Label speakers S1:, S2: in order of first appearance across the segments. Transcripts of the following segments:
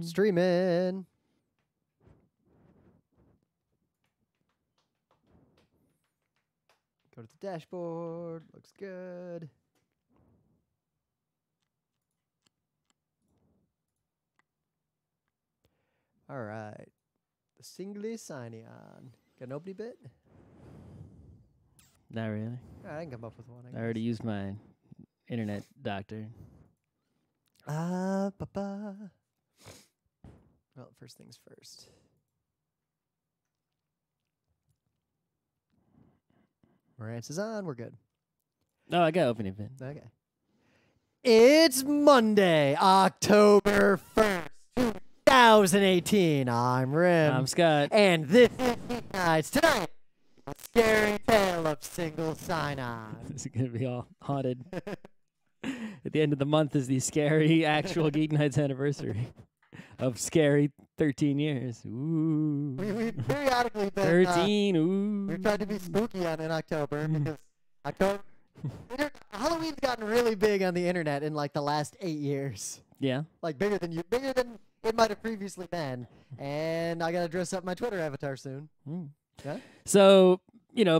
S1: Streaming. Go to the dashboard. Looks good. All right. The singly Signon. Got an opening bit?
S2: Not really.
S1: All right, I can come up with one.
S2: I already used my internet doctor.
S1: Well, first things first. Marantz is on. We're good.
S2: Oh, I got opening bit.
S1: Okay. It's Monday, October 1st, 2018. I'm Rim.
S2: I'm Scott.
S1: And this is GeekNights. Tonight, a scary tale of single sign-on.
S2: This is going to be all haunted. At the end of the month is the scary actual GeekNights anniversary of scary 13 years. Ooh.
S1: We've periodically been
S2: 13. Ooh.
S1: we've tried to be spooky on in October because October Halloween's gotten really big on the internet in like the last 8 years.
S2: Yeah.
S1: Like bigger than it might have previously been. And I gotta dress up my Twitter avatar soon. Yeah?
S2: So,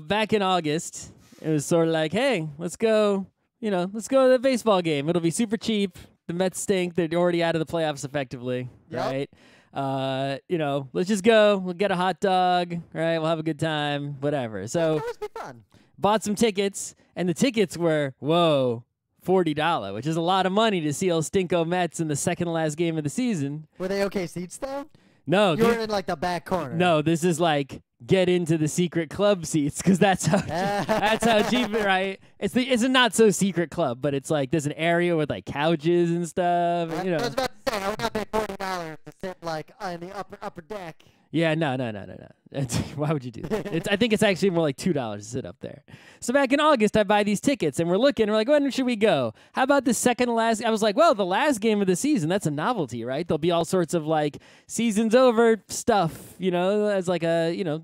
S2: back in August, it was sort of like, hey, let's go to the baseball game. It'll be super cheap. The Mets stink. They're already out of the playoffs effectively,
S1: Yep.
S2: right? Let's just go. We'll get a hot dog, right? We'll have a good time, whatever. So,
S1: That must be fun.
S2: bought some tickets, and the tickets were, $40, which is a lot of money to see El Stinko Mets in the second to last game of the season.
S1: Were they okay seats though?
S2: No,
S1: You were in like the back corner.
S2: no, this is like get into the secret club seats because that's how cheap it, right? It's a not so secret club, but it's like there's an area with like couches and stuff.
S1: I was about to say I would not pay $40 to sit like in the upper deck.
S2: Yeah, no. Why would you do that? I think it's actually more like $2 to sit up there. So back in August, I buy these tickets, and we're like, when should we go? How about the second to last? I was like, well, the last game of the season, that's a novelty, right? There'll be all sorts of like season's over stuff, as like a,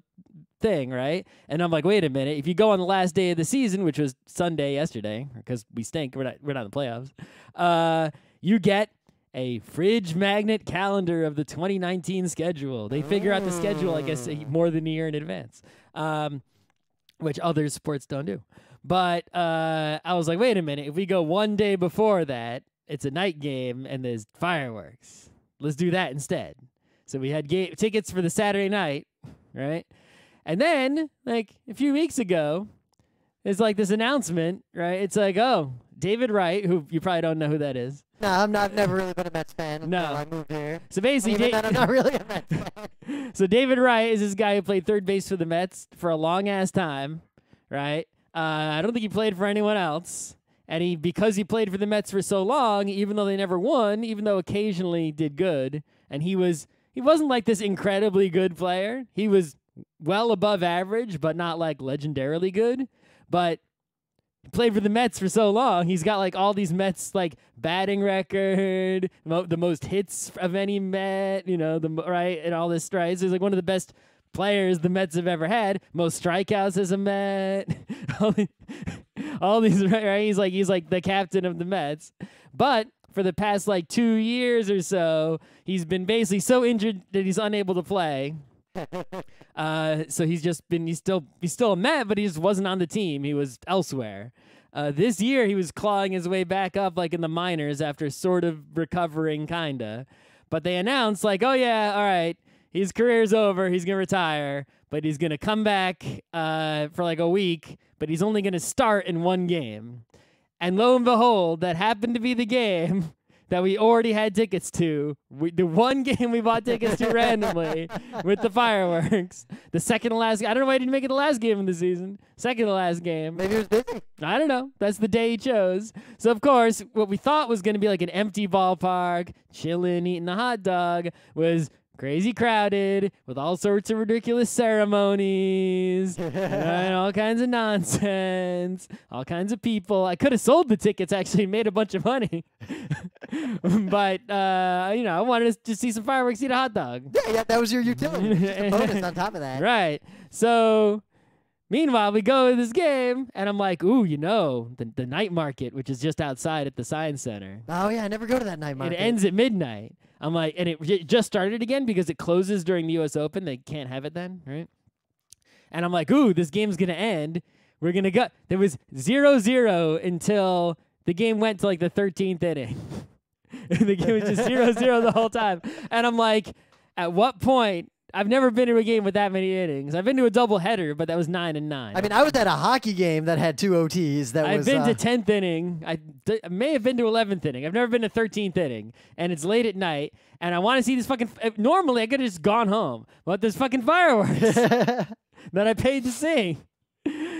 S2: thing, right? And I'm like, wait a minute. If you go on the last day of the season, which was Sunday yesterday, because we stink, we're not in the playoffs, you get a fridge magnet calendar of the 2019 schedule. They figure out the schedule, I guess, more than a year in advance, which other sports don't do. But I was like, wait a minute. If we go one day before that, it's a night game and there's fireworks. Let's do that instead. So we had tickets for the Saturday night, right? And then, like, a few weeks ago, there's like this announcement, right? It's like, oh, David Wright, who you probably don't know who that is.
S1: No, I've never really been a Mets fan until I moved here.
S2: So basically,
S1: Even then, I'm not really a Mets fan.
S2: So David Wright is this guy who played third base for the Mets for a long ass time, right? I don't think he played for anyone else, and because he played for the Mets for so long, even though they never won, even though occasionally did good, and he wasn't like this incredibly good player. He was well above average, but not like legendarily good, but. He played for the Mets for so long. He's got like all these Mets like batting record, the most hits of any Met, right, and all this, right? So he's like one of the best players the Mets have ever had. Most strikeouts as a Met. all these, right? He's like the captain of the Mets. But for the past like 2 years or so, he's been basically so injured that he's unable to play. So he's still a Met, but he just wasn't on the team. He was elsewhere. This year he was clawing his way back up like in the minors after sort of recovering kinda. But they announced like, oh yeah, all right, his career's over, he's gonna retire, but he's gonna come back for like a week, but he's only gonna start in one game. And lo and behold, that happened to be the game that we already had tickets to. The one game we bought tickets to randomly with the fireworks. The second to last. I don't know why he didn't make it the last game of the season. Second to last game.
S1: Maybe he was busy.
S2: I don't know. That's the day he chose. So, of course, what we thought was going to be like an empty ballpark, chilling, eating a hot dog, was crazy crowded with all sorts of ridiculous ceremonies and all kinds of nonsense, all kinds of people. I could have sold the tickets, actually, made a bunch of money. But, I wanted to see some fireworks, eat a hot dog.
S1: Yeah, that was your utility. Just a bonus on top of that.
S2: Right. So, meanwhile, we go to this game, and I'm like, ooh, the night market, which is just outside at the Science Center.
S1: Oh, yeah, I never go to that night market.
S2: It ends at midnight. I'm like, and it just started again because it closes during the U.S. Open. They can't have it then, right? And I'm like, ooh, this game's going to end. We're going to go. There was 0-0 until the game went to like the 13th inning. The game was just 0-0 the whole time. And I'm like, at what point? I've never been to a game with that many innings. I've been to a doubleheader, but that was 9-9.
S1: I mean, I was at a hockey game that had 2 OTs.
S2: I've been to 10th inning. I may have been to 11th inning. I've never been to 13th inning, and it's late at night, and I want to see this fucking. Normally, I could have just gone home, but there's fucking fireworks that I paid to see.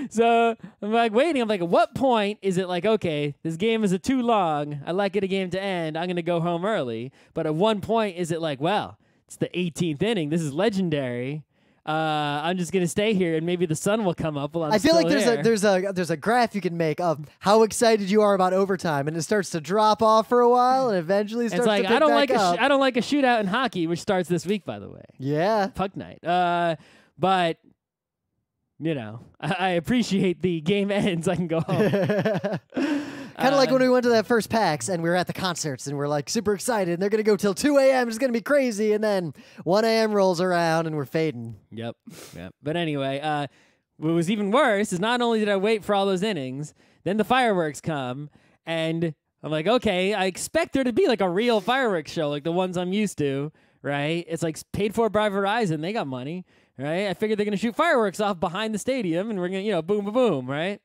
S2: So I'm like waiting. I'm like, at what point is it like, okay, this game is too long. I like it a game to end. I'm gonna go home early. But at one point, is it like, well, it's the 18th inning. This is legendary. I'm just gonna stay here, and maybe the sun will come up while I'm
S1: I feel
S2: still
S1: like there's a graph you can make of how excited you are about overtime, and it starts to drop off for a while, and eventually starts
S2: It's like
S1: to pick back up.
S2: I don't like a shootout in hockey, which starts this week, by the way.
S1: Yeah.
S2: Puck night. But you know, I appreciate the game ends. I can go home.
S1: Kind of like when we went to that first PAX and we were at the concerts and we're like super excited and they're going to go till 2 a.m. It's going to be crazy. And then 1 a.m. rolls around and we're fading.
S2: Yep. But anyway, what was even worse is not only did I wait for all those innings, then the fireworks come and I'm like, okay, I expect there to be like a real fireworks show like the ones I'm used to, right? It's like paid for by Verizon. They got money, right? I figured they're going to shoot fireworks off behind the stadium and we're going to, boom, boom, boom, right?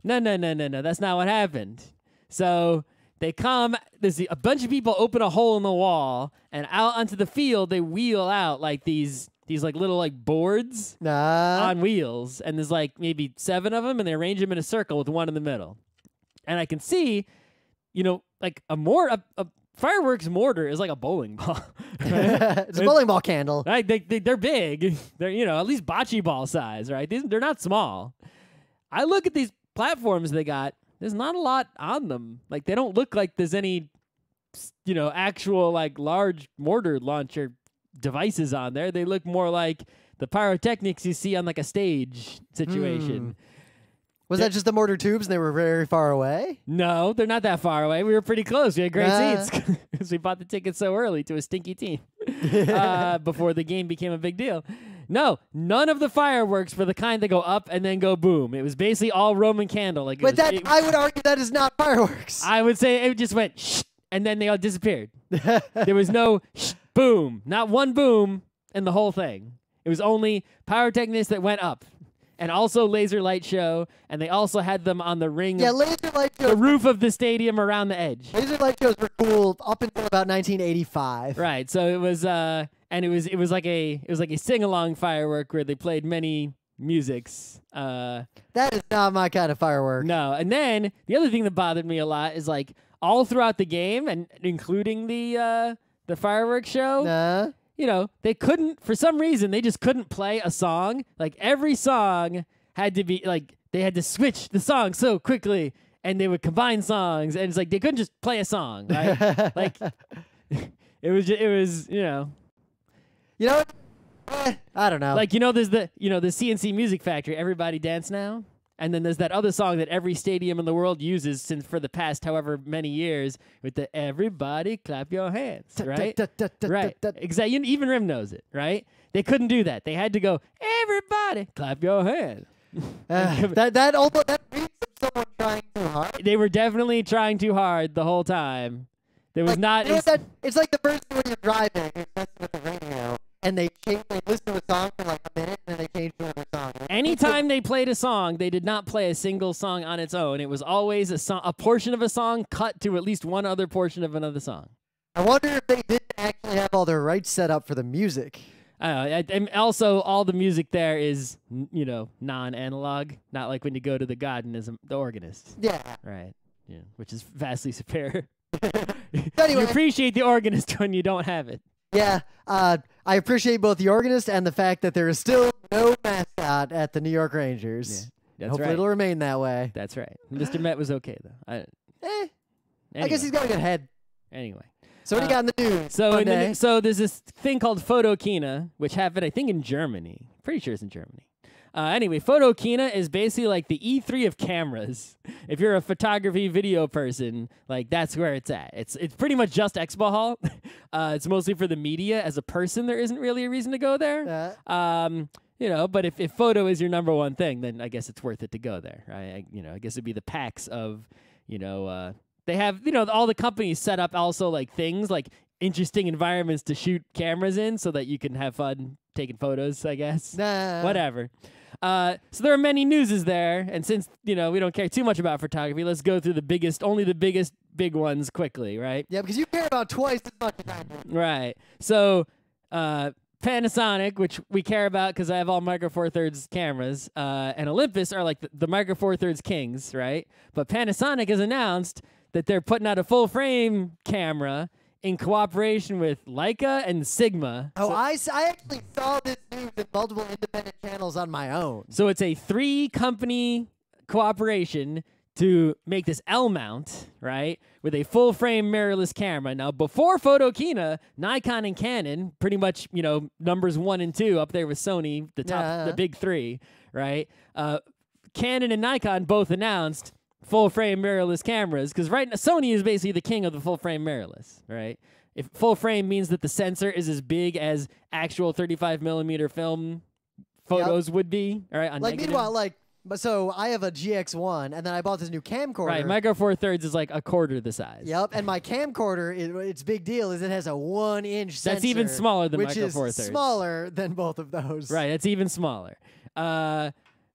S2: No. That's not what happened. So they come, there's a bunch of people open a hole in the wall, and out onto the field they wheel out like these like little like boards on wheels, and there's like maybe 7 of them, and they arrange them in a circle with one in the middle. And I can see, like a fireworks mortar is like a bowling ball. Right?
S1: It's a bowling ball candle.
S2: Right? They're big. They're at least bocce ball size, right? They're not small. I look at these platforms they got. There's not a lot on them. Like, they don't look like there's any, actual, like, large mortar launcher devices on there. They look more like the pyrotechnics you see on, like, a stage situation.
S1: Was that just the mortar tubes and they were very far away?
S2: No, they're not that far away. We were pretty close. We had great seats because we bought the tickets so early to a stinky team before the game became a big deal. No, none of the fireworks were the kind that go up and then go boom. It was basically all Roman candle. Like,
S1: I would argue that is not fireworks.
S2: I would say it just went shh, and then they all disappeared. There was no shh, boom, not one boom in the whole thing. It was only pyrotechnics that went up, and also laser light show, and they also had them on the ring.
S1: Yeah, laser light shows.
S2: The roof of the stadium around the edge.
S1: Laser light shows were cool up until about 1985.
S2: Right. So it was and it was like a sing-along firework where they played many musics.
S1: That is not my kind of firework.
S2: No. And then the other thing that bothered me a lot is like all throughout the game and including the fireworks show. They couldn't, for some reason, they just couldn't play a song. Like every song had to be like they had to switch the song so quickly, and they would combine songs, and it's like they couldn't just play a song, right? Like it was.
S1: I don't know.
S2: Like there's the CNC Music Factory, Everybody Dance Now, and then there's that other song that every stadium in the world uses for the past however many years with the Everybody Clap Your Hands, right? Right. Exactly. Even Rim knows it, right? They couldn't do that. They had to go Everybody Clap Your Hands.
S1: That reads someone trying too hard.
S2: They were definitely trying too hard the whole time. There was not.
S1: It's like the person when you're driving, you're messing with the radio, and they listen to a song for like a minute, and then they change to another song.
S2: Anytime they played a song, they did not play a single song on its own. It was always a portion of a song cut to at least one other portion of another song.
S1: I wonder if they didn't actually have all their rights set up for the music.
S2: And also, all the music there is, non-analog, not like when you go to the Godinism, the organist.
S1: Yeah.
S2: Right. Yeah. Which is vastly superior.
S1: Anyway,
S2: you appreciate the organist when you don't have it.
S1: Yeah. I appreciate both the organist and the fact that there is still no mascot at the New York Rangers.
S2: Yeah,
S1: hopefully it'll remain that way.
S2: That's right. Mr. Met was okay, though.
S1: Anyway. I guess he's got a good head.
S2: Anyway.
S1: So what do you got in the news?
S2: So there's this thing called Photokina, which happened, I think, in Germany. Pretty sure it's in Germany. Anyway, Photokina is basically like the E3 of cameras. If you're a photography video person, like that's where it's at. It's pretty much just Expo Hall. It's mostly for the media. As a person, there isn't really a reason to go there. But if photo is your number one thing, then I guess it's worth it to go there. Right? I guess it'd be the PAX of, they have, all the companies set up also like things like interesting environments to shoot cameras in so that you can have fun taking photos, I guess. Whatever. So there are many newses there, and since, we don't care too much about photography, let's go through only the biggest big ones quickly, right?
S1: Yeah, because you care about twice as much as I do.
S2: Right. So, Panasonic, which we care about because I have all Micro Four Thirds cameras, and Olympus are like the Micro Four Thirds kings, right? But Panasonic has announced that they're putting out a full frame camera in cooperation with Leica and Sigma.
S1: Oh, I actually saw this news in multiple independent channels on my own.
S2: So it's a 3-company cooperation to make this L mount, right, with a full frame mirrorless camera. Now, before Photokina, Nikon and Canon, pretty much, numbers 1 and 2 up there with Sony, the big 3, right? Canon and Nikon both announced full frame mirrorless cameras, because right now Sony is basically the king of the full frame mirrorless, right? If full frame means that the sensor is as big as actual 35mm film photos would be, all right? On negative.
S1: Meanwhile, so I have a GX1, and then I bought this new camcorder.
S2: Right, Micro Four Thirds is like a quarter the size.
S1: Yep, and my camcorder, its big deal is it has a 1-inch sensor.
S2: That's even smaller than
S1: Micro
S2: Four
S1: Which
S2: Thirds.
S1: is smaller than both of those.
S2: Right, it's even smaller.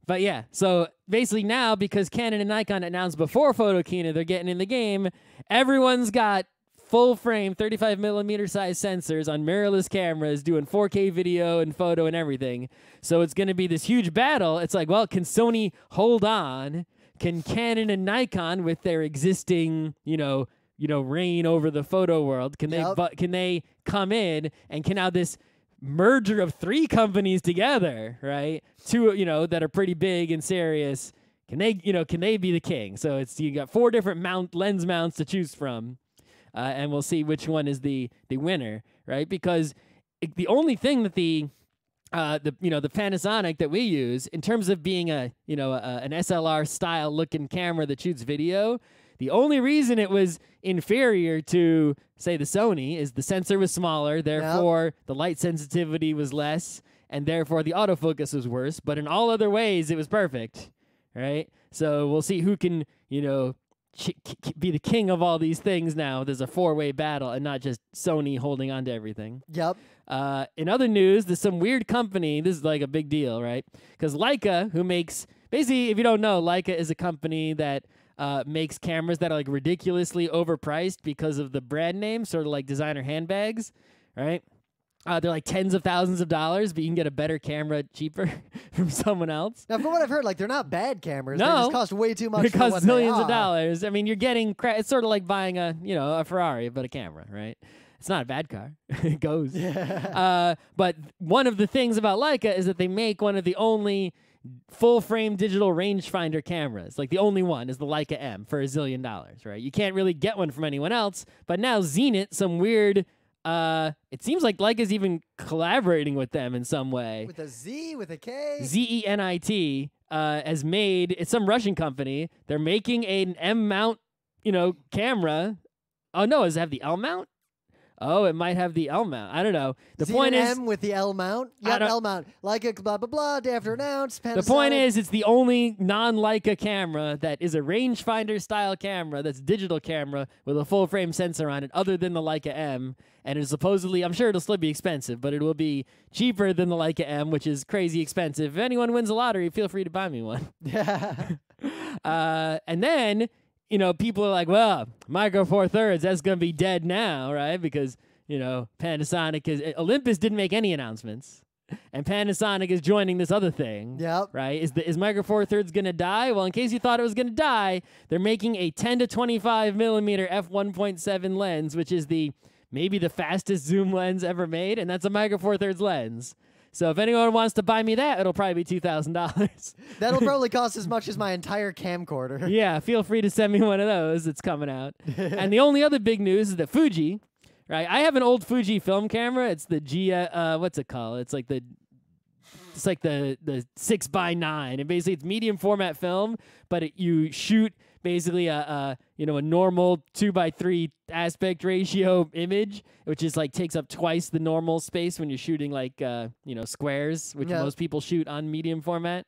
S2: But yeah, so basically now, because Canon and Nikon announced before Photokina they're getting in the game, everyone's got full-frame 35mm size sensors on mirrorless cameras doing 4K video and photo and everything. So it's going to be this huge battle. It's like, well, can Sony hold on? Can Canon and Nikon, with their existing, reign over the photo world, can they come in, and can now this merger of 3 companies together, right? 2, that are pretty big and serious. Can they be the king? So you got 4 different lens mounts to choose from, and we'll see which one is the winner, right? Because the only thing that the Panasonic that we use in terms of being an SLR style looking camera that shoots video, the only reason it was inferior to, say, the Sony is the sensor was smaller, therefore the light sensitivity was less, and therefore the autofocus was worse. But in all other ways, it was perfect, right? So we'll see who can, be the king of all these things now. There's a 4-way battle and not just Sony holding on to everything.
S1: Yep.
S2: In other news, there's some weird company. This is like a big deal, right? Because Leica, who makes, basically, if you don't know, Leica is a company that makes cameras that are like ridiculously overpriced because of the brand name, sort of like designer handbags, right? They're like tens of thousands of dollars, but you can get a better camera cheaper from someone else.
S1: Now, from what I've heard, they're not bad cameras.
S2: No,
S1: they just cost way too much.
S2: It costs millions of
S1: they are.
S2: dollars. I mean, you're getting it's sort of like buying a Ferrari, but a camera, right? It's not a bad car. It goes.
S1: Yeah.
S2: But one of the things about Leica is that they make one of the only full-frame digital rangefinder cameras. Like the only one is the Leica M for $1 zillion, right? You can't really get one from anyone else. But now Zenit, some weird, it seems like Leica's even collaborating with them in some way.
S1: With a Z, with a K?
S2: Zenit has made, it's some Russian company. They're making an M mount, camera. Oh no, does it have the L mount? Oh, it might have the L mount. I don't know. The point is,
S1: M with the L mount. Yeah, L mount. Leica, blah blah blah. Day after announced. Panasonic.
S2: The point is, it's the only non-Leica camera that is a rangefinder style camera that's digital camera with a full frame sensor on it, other than the Leica M. And it's supposedly, I'm sure it'll still be expensive, but it will be cheaper than the Leica M, which is crazy expensive. If anyone wins the lottery, feel free to buy me one.
S1: Yeah.
S2: And then, people are like, well, Micro Four Thirds, that's going to be dead now, right? Because, Panasonic Olympus didn't make any announcements. And Panasonic is joining this other thing.
S1: Yep.
S2: Right? Is Micro Four Thirds going to die? Well, in case you thought it was going to die, they're making a 10 to 25mm f1.7 lens, which is maybe the fastest zoom lens ever made, and that's a Micro Four Thirds lens. So if anyone wants to buy me that, it'll probably be $2,000.
S1: That'll probably cost as much as my entire camcorder.
S2: Yeah, feel free to send me one of those. It's coming out. And the only other big news is that Fuji, right? I have an old Fuji film camera. It's the what's it called? It's like the it's like the 6x9, and basically it's medium format film, but you shoot basically a normal 2x3 aspect ratio image, which is like takes up twice the normal space when you're shooting like squares, which most people shoot on medium format.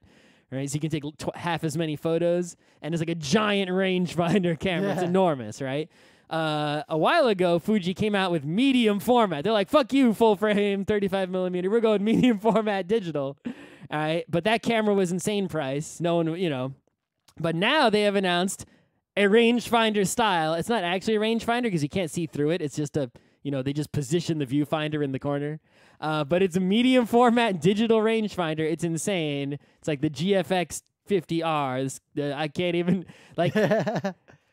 S2: Right, so you can take half as many photos, and it's like a giant rangefinder camera. It's enormous, right? A while ago, Fuji came out with medium format. They're like, fuck you, full frame, 35 millimeter. We're going medium format digital. All right, but that camera was insane price. No one, But now they have announced a rangefinder style. It's not actually a rangefinder because you can't see through it. It's just they just position the viewfinder in the corner. But it's a medium format digital rangefinder. It's insane. It's like the GFX 50R. I can't even like.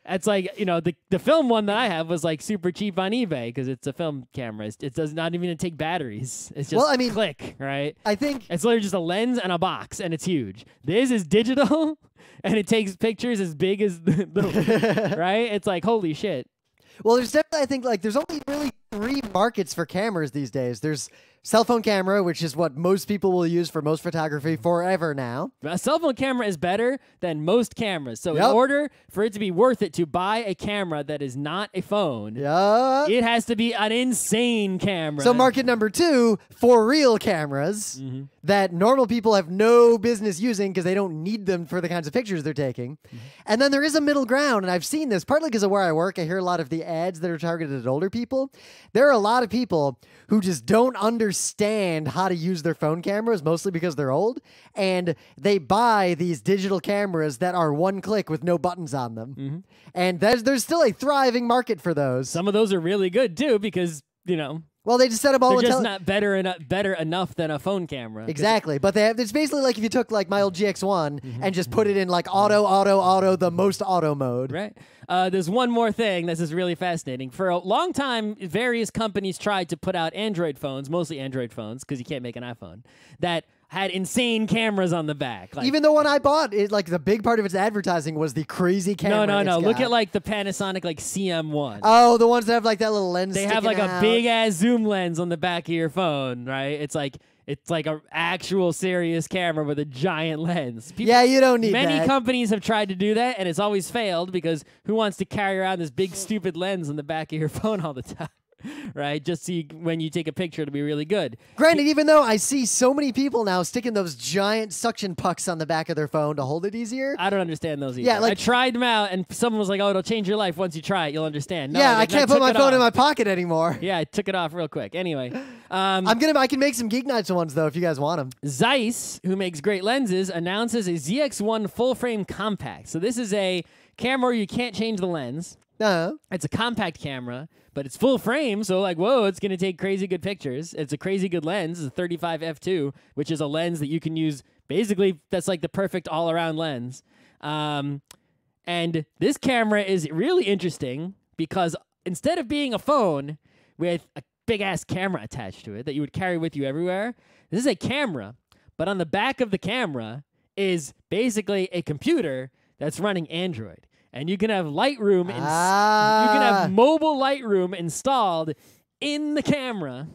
S2: It's like the film one that I have was like super cheap on eBay because it's a film camera. It does not even take batteries. It's just click, right?
S1: I think
S2: it's literally just a lens and a box, and it's huge. This is digital, and it takes pictures as big as the right. It's like holy shit.
S1: Well, there's definitely, I think, like, there's only really 3 markets for cameras these days. There's cell phone camera, which is what most people will use for most photography forever now.
S2: A cell phone camera is better than most cameras. So in order for it to be worth it to buy a camera that is not a phone, it has to be an insane camera.
S1: So market number 2, for real cameras that normal people have no business using because they don't need them for the kinds of pictures they're taking. And then there is a middle ground, and I've seen this partly because of where I work. I hear a lot of the ads that are targeted at older people. There are a lot of people who just don't understand how to use their phone cameras, mostly because they're old, and they buy these digital cameras that are one click with no buttons on them. And there's still a thriving market for those.
S2: Some of those are really good too because,
S1: well, they just set up all
S2: they're just not better enough than a phone camera.
S1: Exactly, but it's basically like if you took like my old GX1 and just put it in like auto, the most auto mode.
S2: Right. There's one more thing. This is really fascinating. For a long time, various companies tried to put out Android phones, mostly Android phones, because you can't make an iPhone, that had insane cameras on the back. Like,
S1: even the one I bought, like the big part of its advertising was the crazy camera.
S2: No. Look at like the Panasonic like CM1.
S1: Oh, the ones that have like that little lens.
S2: They have like a big ass zoom lens on the back of your phone, right? It's like an actual serious camera with a giant lens.
S1: Yeah, you don't need
S2: Many
S1: that.
S2: companies have tried to do that, and it's always failed because who wants to carry around this big stupid lens on the back of your phone all the time? Right? Just so when you take a picture, it'll be really good.
S1: Granted, even though I see so many people now sticking those giant suction pucks on the back of their phone to hold it easier.
S2: I don't understand those either.
S1: Yeah, like,
S2: I tried them out, and someone was like, oh, it'll change your life once you try it. You'll understand. No,
S1: yeah, I can't put my phone in my pocket anymore.
S2: Yeah, I took it off real quick. Anyway.
S1: I can make some GeekNights ones, though, if you guys want them.
S2: Zeiss, who makes great lenses, announces a ZX1 full-frame compact. So this is a camera where you can't change the lens. It's a compact camera, but it's full frame, so like, whoa, it's going to take crazy good pictures. It's a crazy good lens. It's a 35 f2, which is a lens that you can use. Basically, that's like the perfect all-around lens. And this camera is really interesting because instead of being a phone with a big-ass camera attached to it that you would carry with you everywhere, this is a camera, but on the back of the camera is basically a computer that's running Android. And you can have Lightroom, you can have mobile Lightroom installed in the camera.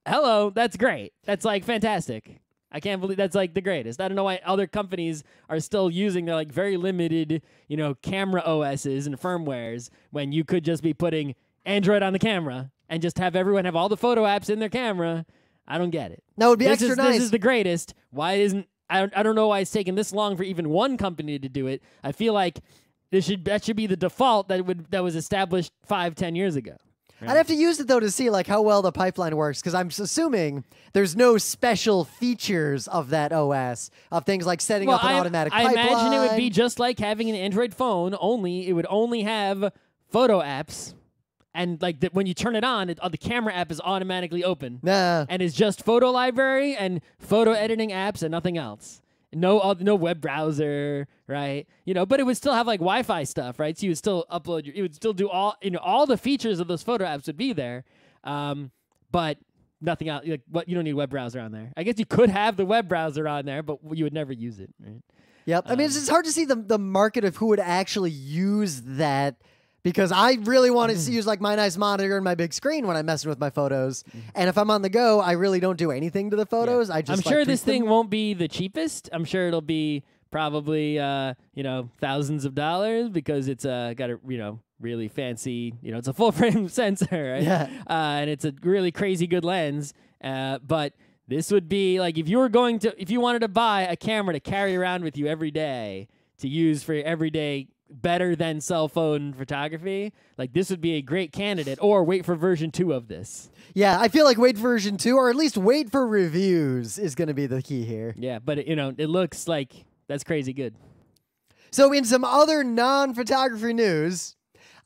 S2: Hello, that's great. That's like fantastic. I can't believe that's like the greatest. I don't know why other companies are still using their like very limited, camera OSs and firmwares when you could just be putting Android on the camera and just have everyone have all the photo apps in their camra. I don't get it.
S1: That would be extra nice.
S2: This is the greatest. Why isn't I don't know why it's taken this long for even one company to do it. I feel like that should be the default that was established 5-10 years ago. Right?
S1: I'd have to use it though to see like how well the pipeline works because I'm assuming there's no special features of that OS of things like setting up an automatic pipeline.
S2: I imagine it would be just like having an Android phone. Only it would only have photo apps. And like when you turn it on, the camera app is automatically open. And it's just photo library and photo editing apps and nothing else. No web browser, right? But it would still have like Wi-Fi stuff, right? So you would still upload it would still do all the features of those photo apps would be there. But nothing else. Like you don't need a web browser on there. I guess you could have the web browser on there, but you would never use it, right?
S1: Yep. I mean, it's hard to see the market of who would actually use that. because I really want to use like my nice monitor and my big screen when I'm messing with my photos. And if I'm on the go, I really don't do anything to the photos. I just
S2: I'm
S1: like,
S2: sure
S1: tweak
S2: this thing
S1: them.
S2: won't be the cheapest. I'm sure it'll be probably thousands of dollars because it's got a really fancy, it's a full frame sensor, right?
S1: Yeah.
S2: And it's a really crazy good lens. But this would be like if you wanted to buy a camera to carry around with you every day to use for everyday better than cell phone photography, like this would be a great candidate. Or wait for version 2 of this.
S1: Yeah, I feel like wait for version 2, or at least wait for reviews is going to be the key here.
S2: Yeah, but it looks like that's crazy good.
S1: So in some other non-photography news,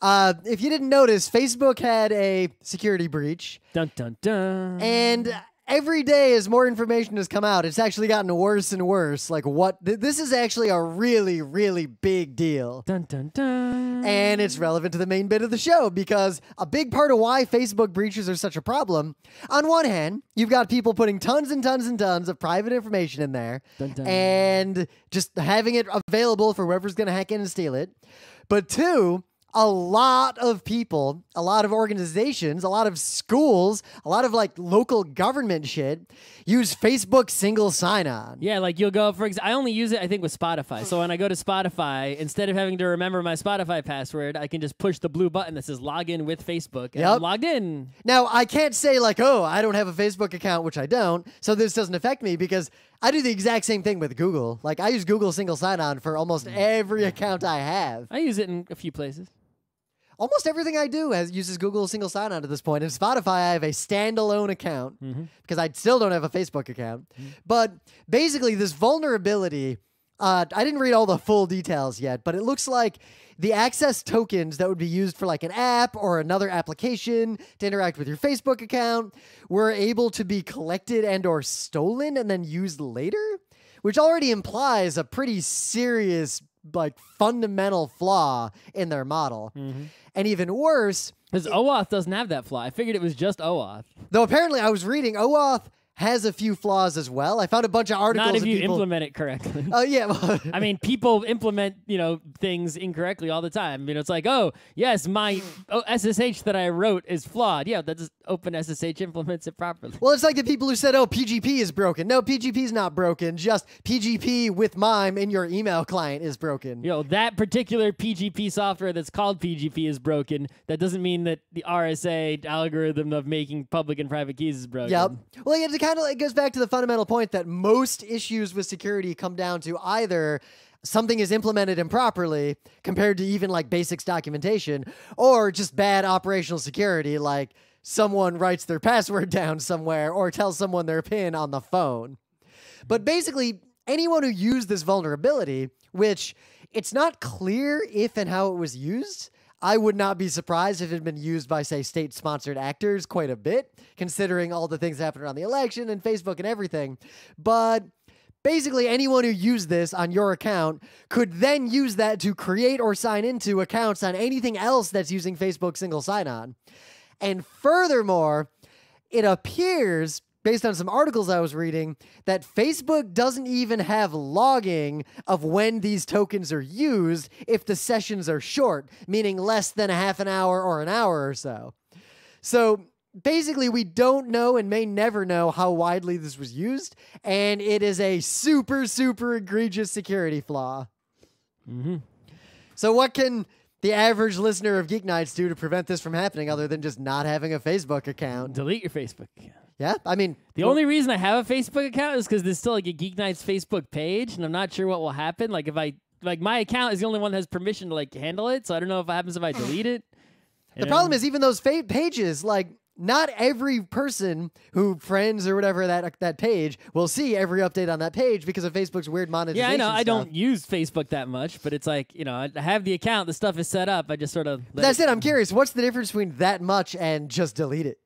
S1: if you didn't notice, Facebook had a security breach.
S2: Dun dun dun.
S1: And every day as more information has come out, it's actually gotten worse and worse. Like this is actually a really, really big deal.
S2: Dun dun dun.
S1: And it's relevant to the main bit of the show because a big part of why Facebook breaches are such a problem, on one hand, you've got people putting tons and tons and tons of private information in there
S2: Dun dun.
S1: and just having it available for whoever's going to hack in and steal it. But two, a lot of people, a lot of organizations, a lot of schools, a lot of like local government shit use Facebook single sign-on.
S2: Yeah, like you'll go, I only use it, I think, with Spotify. So when I go to Spotify, instead of having to remember my Spotify password, I can just push the blue button that says log in with Facebook, and I'm logged in.
S1: Now, I can't say like, oh, I don't have a Facebook account, which I don't, so this doesn't affect me because I do the exact same thing with Google. Like, I use Google single sign-on for almost every account I have.
S2: I use it in a few places.
S1: Almost everything I do uses Google single sign-on at this point. In Spotify, I have a standalone account because I still don't have a Facebook account. But basically, this vulnerability, I didn't read all the full details yet, but it looks like the access tokens that would be used for like an app or another application to interact with your Facebook account were able to be collected and or stolen and then used later, which already implies a pretty serious like fundamental flaw in their model. And even worse,
S2: because OAuth doesn't have that flaw. I figured it was just OAuth.
S1: Though apparently I was reading OAuth has a few flaws as well. I found a bunch of articles.
S2: Not if you
S1: people...
S2: implement it correctly.
S1: Oh, yeah.
S2: I mean, people implement, things incorrectly all the time. It's like, oh, yes, my SSH that I wrote is flawed. Yeah, that just OpenSSH implements it properly.
S1: Well, it's like the people who said, oh, PGP is broken. No, PGP is not broken. Just PGP with MIME in your email client is broken.
S2: That particular PGP software that's called PGP is broken. That doesn't mean that the RSA algorithm of making public and private keys is broken.
S1: Yep. Well, yeah, it goes back to the fundamental point that most issues with security come down to either something is implemented improperly compared to even like basics documentation, or just bad operational security, like someone writes their password down somewhere or tells someone their PIN on the phone. But basically, anyone who used this vulnerability, which it's not clear if and how it was used, I would not be surprised if it had been used by, say, state-sponsored actors quite a bit, considering all the things that happened around the election and Facebook and everything. But basically, anyone who used this on your account could then use that to create or sign into accounts on anything else that's using Facebook single sign-on. And furthermore, it appears, based on some articles I was reading, that Facebook doesn't even have logging of when these tokens are used if the sessions are short, meaning less than a half an hour or an hour or so. So basically, we don't know and may never know how widely this was used, and it is a super, super egregious security flaw. So what can the average listener of GeekNights do to prevent this from happening other than just not having a Facebook account?
S2: Delete your Facebook account.
S1: Yeah, I mean...
S2: The only reason I have a Facebook account is because there's still like a GeekNights Facebook page, and I'm not sure what will happen. Like if my account is the only one that has permission to like handle it, so I don't know what happens if I delete it.
S1: The problem is even those pages, like not every person who friends or whatever that page will see every update on that page because of Facebook's weird monetization.
S2: Yeah, I know.
S1: Stuff.
S2: I don't use Facebook that much, but it's like, I have the account, the stuff is set up. I just sort of...
S1: That's it. I'm curious. What's the difference between that much and just delete it?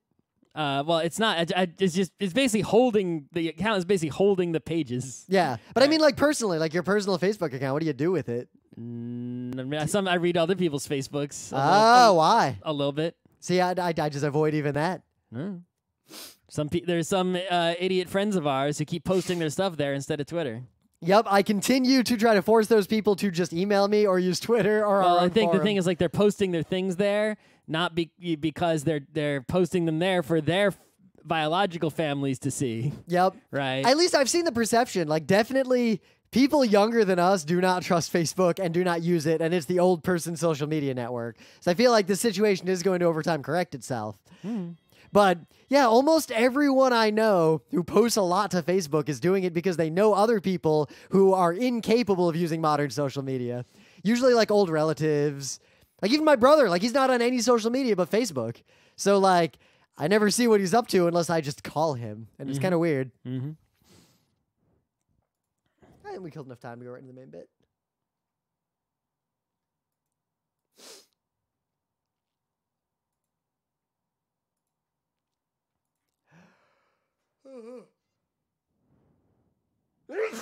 S2: Well, it's not. It's basically holding the account is basically holding the pages.
S1: Yeah, but I mean, like personally, like your personal Facebook account. What do you do with it?
S2: I read other people's Facebooks.
S1: Why?
S2: A little bit.
S1: See, I just avoid even that.
S2: There's some idiot friends of ours who keep posting their stuff there instead of Twitter.
S1: Yep, I continue to try to force those people to just email me or use Twitter or
S2: Well,
S1: our own
S2: I think
S1: forum.
S2: the thing is like they're posting their things there, not because they're posting them there for their biological families to see.
S1: Yep.
S2: Right.
S1: At least I've seen the perception. Like, definitely people younger than us do not trust Facebook and do not use it, and it's the old person social media network. So I feel like the situation is going to over time correct itself. But yeah, almost everyone I know who posts a lot to Facebook is doing it because they know other people who are incapable of using modern social media. Usually like old relatives. Like even my brother, like he's not on any social media but Facebook. So like I never see what he's up to unless I just call him. And it's kind of weird. I think we killed enough time to go right into the main bit. Let's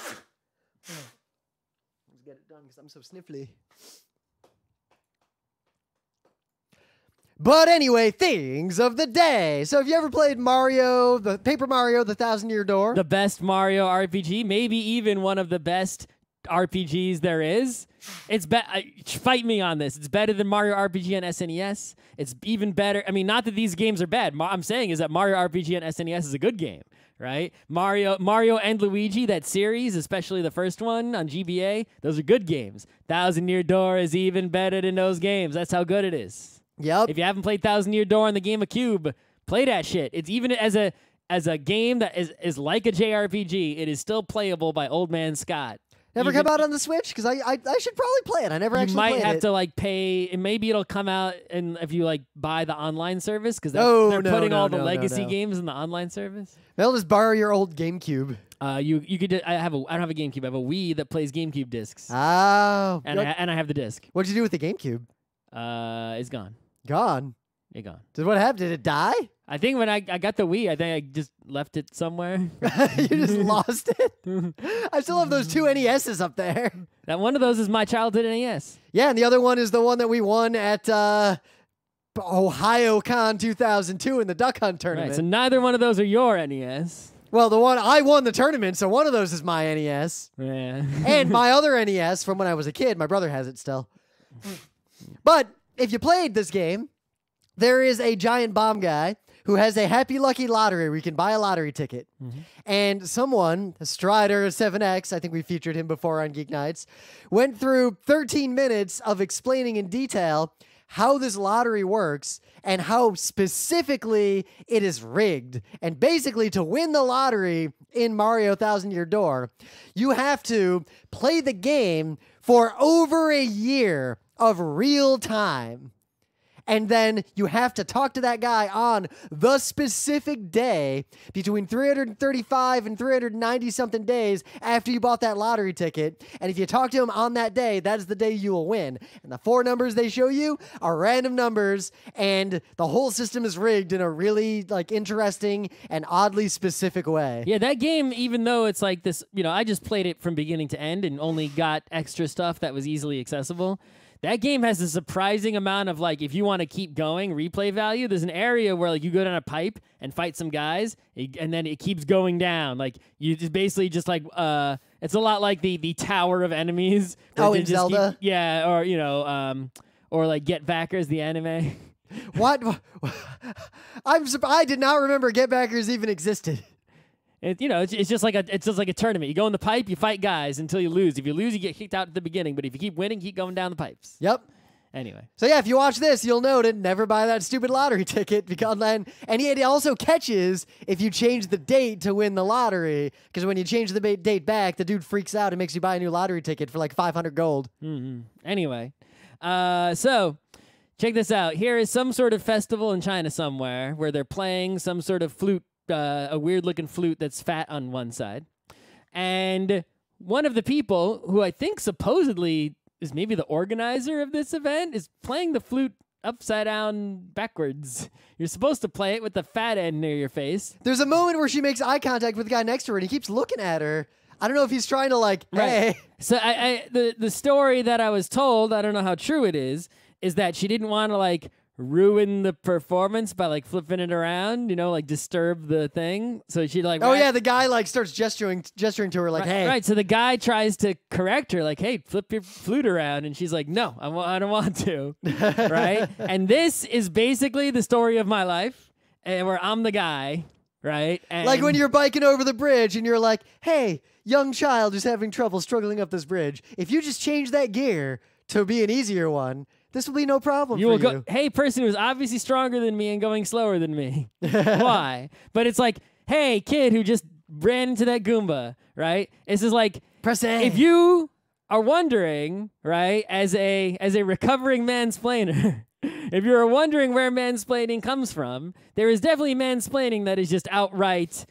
S1: get it done because I'm so sniffly. But anyway, things of the day. So have you ever played Mario, the Paper Mario, the 1,000-Year Door?
S2: The best Mario RPG, maybe even one of the best RPGs there is. It's fight me on this. It's better than Mario RPG on SNES. It's even better. I mean, not that these games are bad. I'm saying is that Mario RPG on SNES is a good game, right? Mario and Luigi, that series, especially the first one on GBA, those are good games. 1,000-Year Door is even better than those games. That's how good it is.
S1: Yep.
S2: If you haven't played 1,000-Year Door on the GameCube, play that shit. It's even as a game that is like a JRPG, it is still playable by Old Man Scott.
S1: Never come out on the Switch? Because I should probably play it. I never actually played it.
S2: You might have to like pay, and maybe it'll come out and if you like buy the online service because they're putting all the legacy games in the online service.
S1: They'll just borrow your old GameCube.
S2: You could. I don't have a GameCube. I have a Wii that plays GameCube discs.
S1: Oh.
S2: And I have the disc.
S1: What'd you do with the GameCube?
S2: It's gone.
S1: Gone.
S2: It gone.
S1: What happened? Did it die?
S2: I think when I got the Wii, I think I just left it somewhere.
S1: You just lost it? I still have those 2 NESs up there.
S2: That one of those is my childhood NES.
S1: Yeah, and the other one is the one that we won at OhioCon 2002 in the Duck Hunt tournament.
S2: Right, so neither one of those are your NES.
S1: Well, the one I won the tournament, so one of those is my NES.
S2: Yeah.
S1: And my other NES from when I was a kid, my brother has it still. But if you played this game, there is a giant bomb guy who has a happy lucky lottery where you can buy a lottery ticket. And someone, Strider 7X, I think we featured him before on GeekNights, went through 13 minutes of explaining in detail how this lottery works and how specifically it is rigged. And basically, to win the lottery in Mario 1,000-Year Door, you have to play the game for over a year of real time. And then you have to talk to that guy on the specific day between 335 and 390-something days after you bought that lottery ticket. And if you talk to him on that day, that is the day you will win. And the 4 numbers they show you are random numbers, and the whole system is rigged in a really interesting and oddly specific way.
S2: Yeah, that game, even though it's like this, I just played it from beginning to end and only got extra stuff that was easily accessible. That game has a surprising amount of, if you want to keep going, replay value. There's an area where, you go down a pipe and fight some guys, and then it keeps going down. You just basically it's a lot like the tower of enemies.
S1: Oh, in Zelda?
S2: Or Get Backers, the anime.
S1: What? I did not remember Get Backers even existed.
S2: It's just like a tournament. You go in the pipe, you fight guys until you lose. If you lose, you get kicked out at the beginning. But if you keep winning, keep going down the pipes.
S1: Yep.
S2: Anyway.
S1: So yeah, if you watch this, you'll note it. Never buy that stupid lottery ticket because then, and it also catches if you change the date to win the lottery. Because when you change the date back, the dude freaks out and makes you buy a new lottery ticket for 500 gold.
S2: Anyway, so check this out. Here is some sort of festival in China somewhere where they're playing some sort of flute. A weird-looking flute that's fat on one side. And one of the people, who I think supposedly is maybe the organizer of this event, is playing the flute upside down backwards. You're supposed to play it with the fat end near your face.
S1: There's a moment where she makes eye contact with the guy next to her, and he keeps looking at her. I don't know if he's trying to, hey.
S2: Right. So the story that I was told, I don't know how true it is that she didn't want to, ruin the performance by like flipping it around, like disturb the thing. So she like,
S1: oh yeah, the guy like starts gesturing to her like, hey.
S2: Right. So the guy tries to correct her like, hey, flip your flute around. And she's like, no, I don't want to. Right. And this is basically the story of my life, and where I'm the guy. Right. And
S1: like when you're biking over the bridge and you're like, hey, young child who's having trouble struggling up this bridge, if you just change that gear to be an easier one, this will be no problem for you.
S2: Hey, person who's obviously stronger than me and going slower than me. Why? But it's like, hey, kid who just ran into that Goomba, right? It's just like,
S1: press A.
S2: If you are wondering, right, as a recovering mansplainer, if you're wondering where mansplaining comes from, there is definitely mansplaining that is just outright,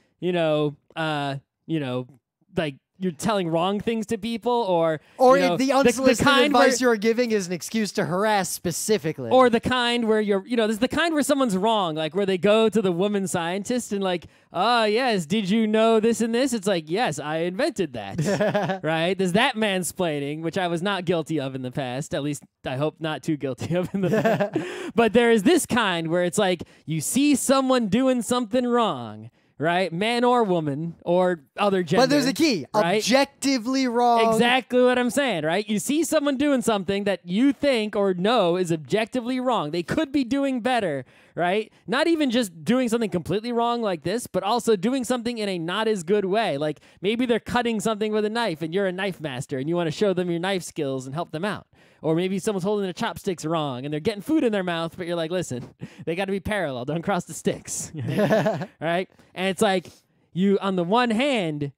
S2: like you're telling wrong things to people, or
S1: if the unsolicited advice you're giving is an excuse to harass specifically,
S2: or the kind where there's the kind where someone's wrong, like where they go to the woman scientist and like, oh yes, did you know this and this? It's like, yes, I invented that. Right? There's that mansplaining, which I was not guilty of in the past. At least I hope not too guilty of in the past. But there is this kind where it's like you see someone doing something wrong. Right? Man or woman or other gender.
S1: But there's a key.
S2: Right?
S1: Objectively wrong.
S2: Exactly what I'm saying, right? You see someone doing something that you think or know is objectively wrong. They could be doing better, right? Not even just doing something completely wrong like this, but also doing something in a not as good way. Like maybe they're cutting something with a knife and you're a knife master and you want to show them your knife skills and help them out. Or maybe someone's holding their chopsticks wrong and they're getting food in their mouth, but you're like, listen, they got to be parallel. Don't cross the sticks. Right? And it's like you, on the one hand,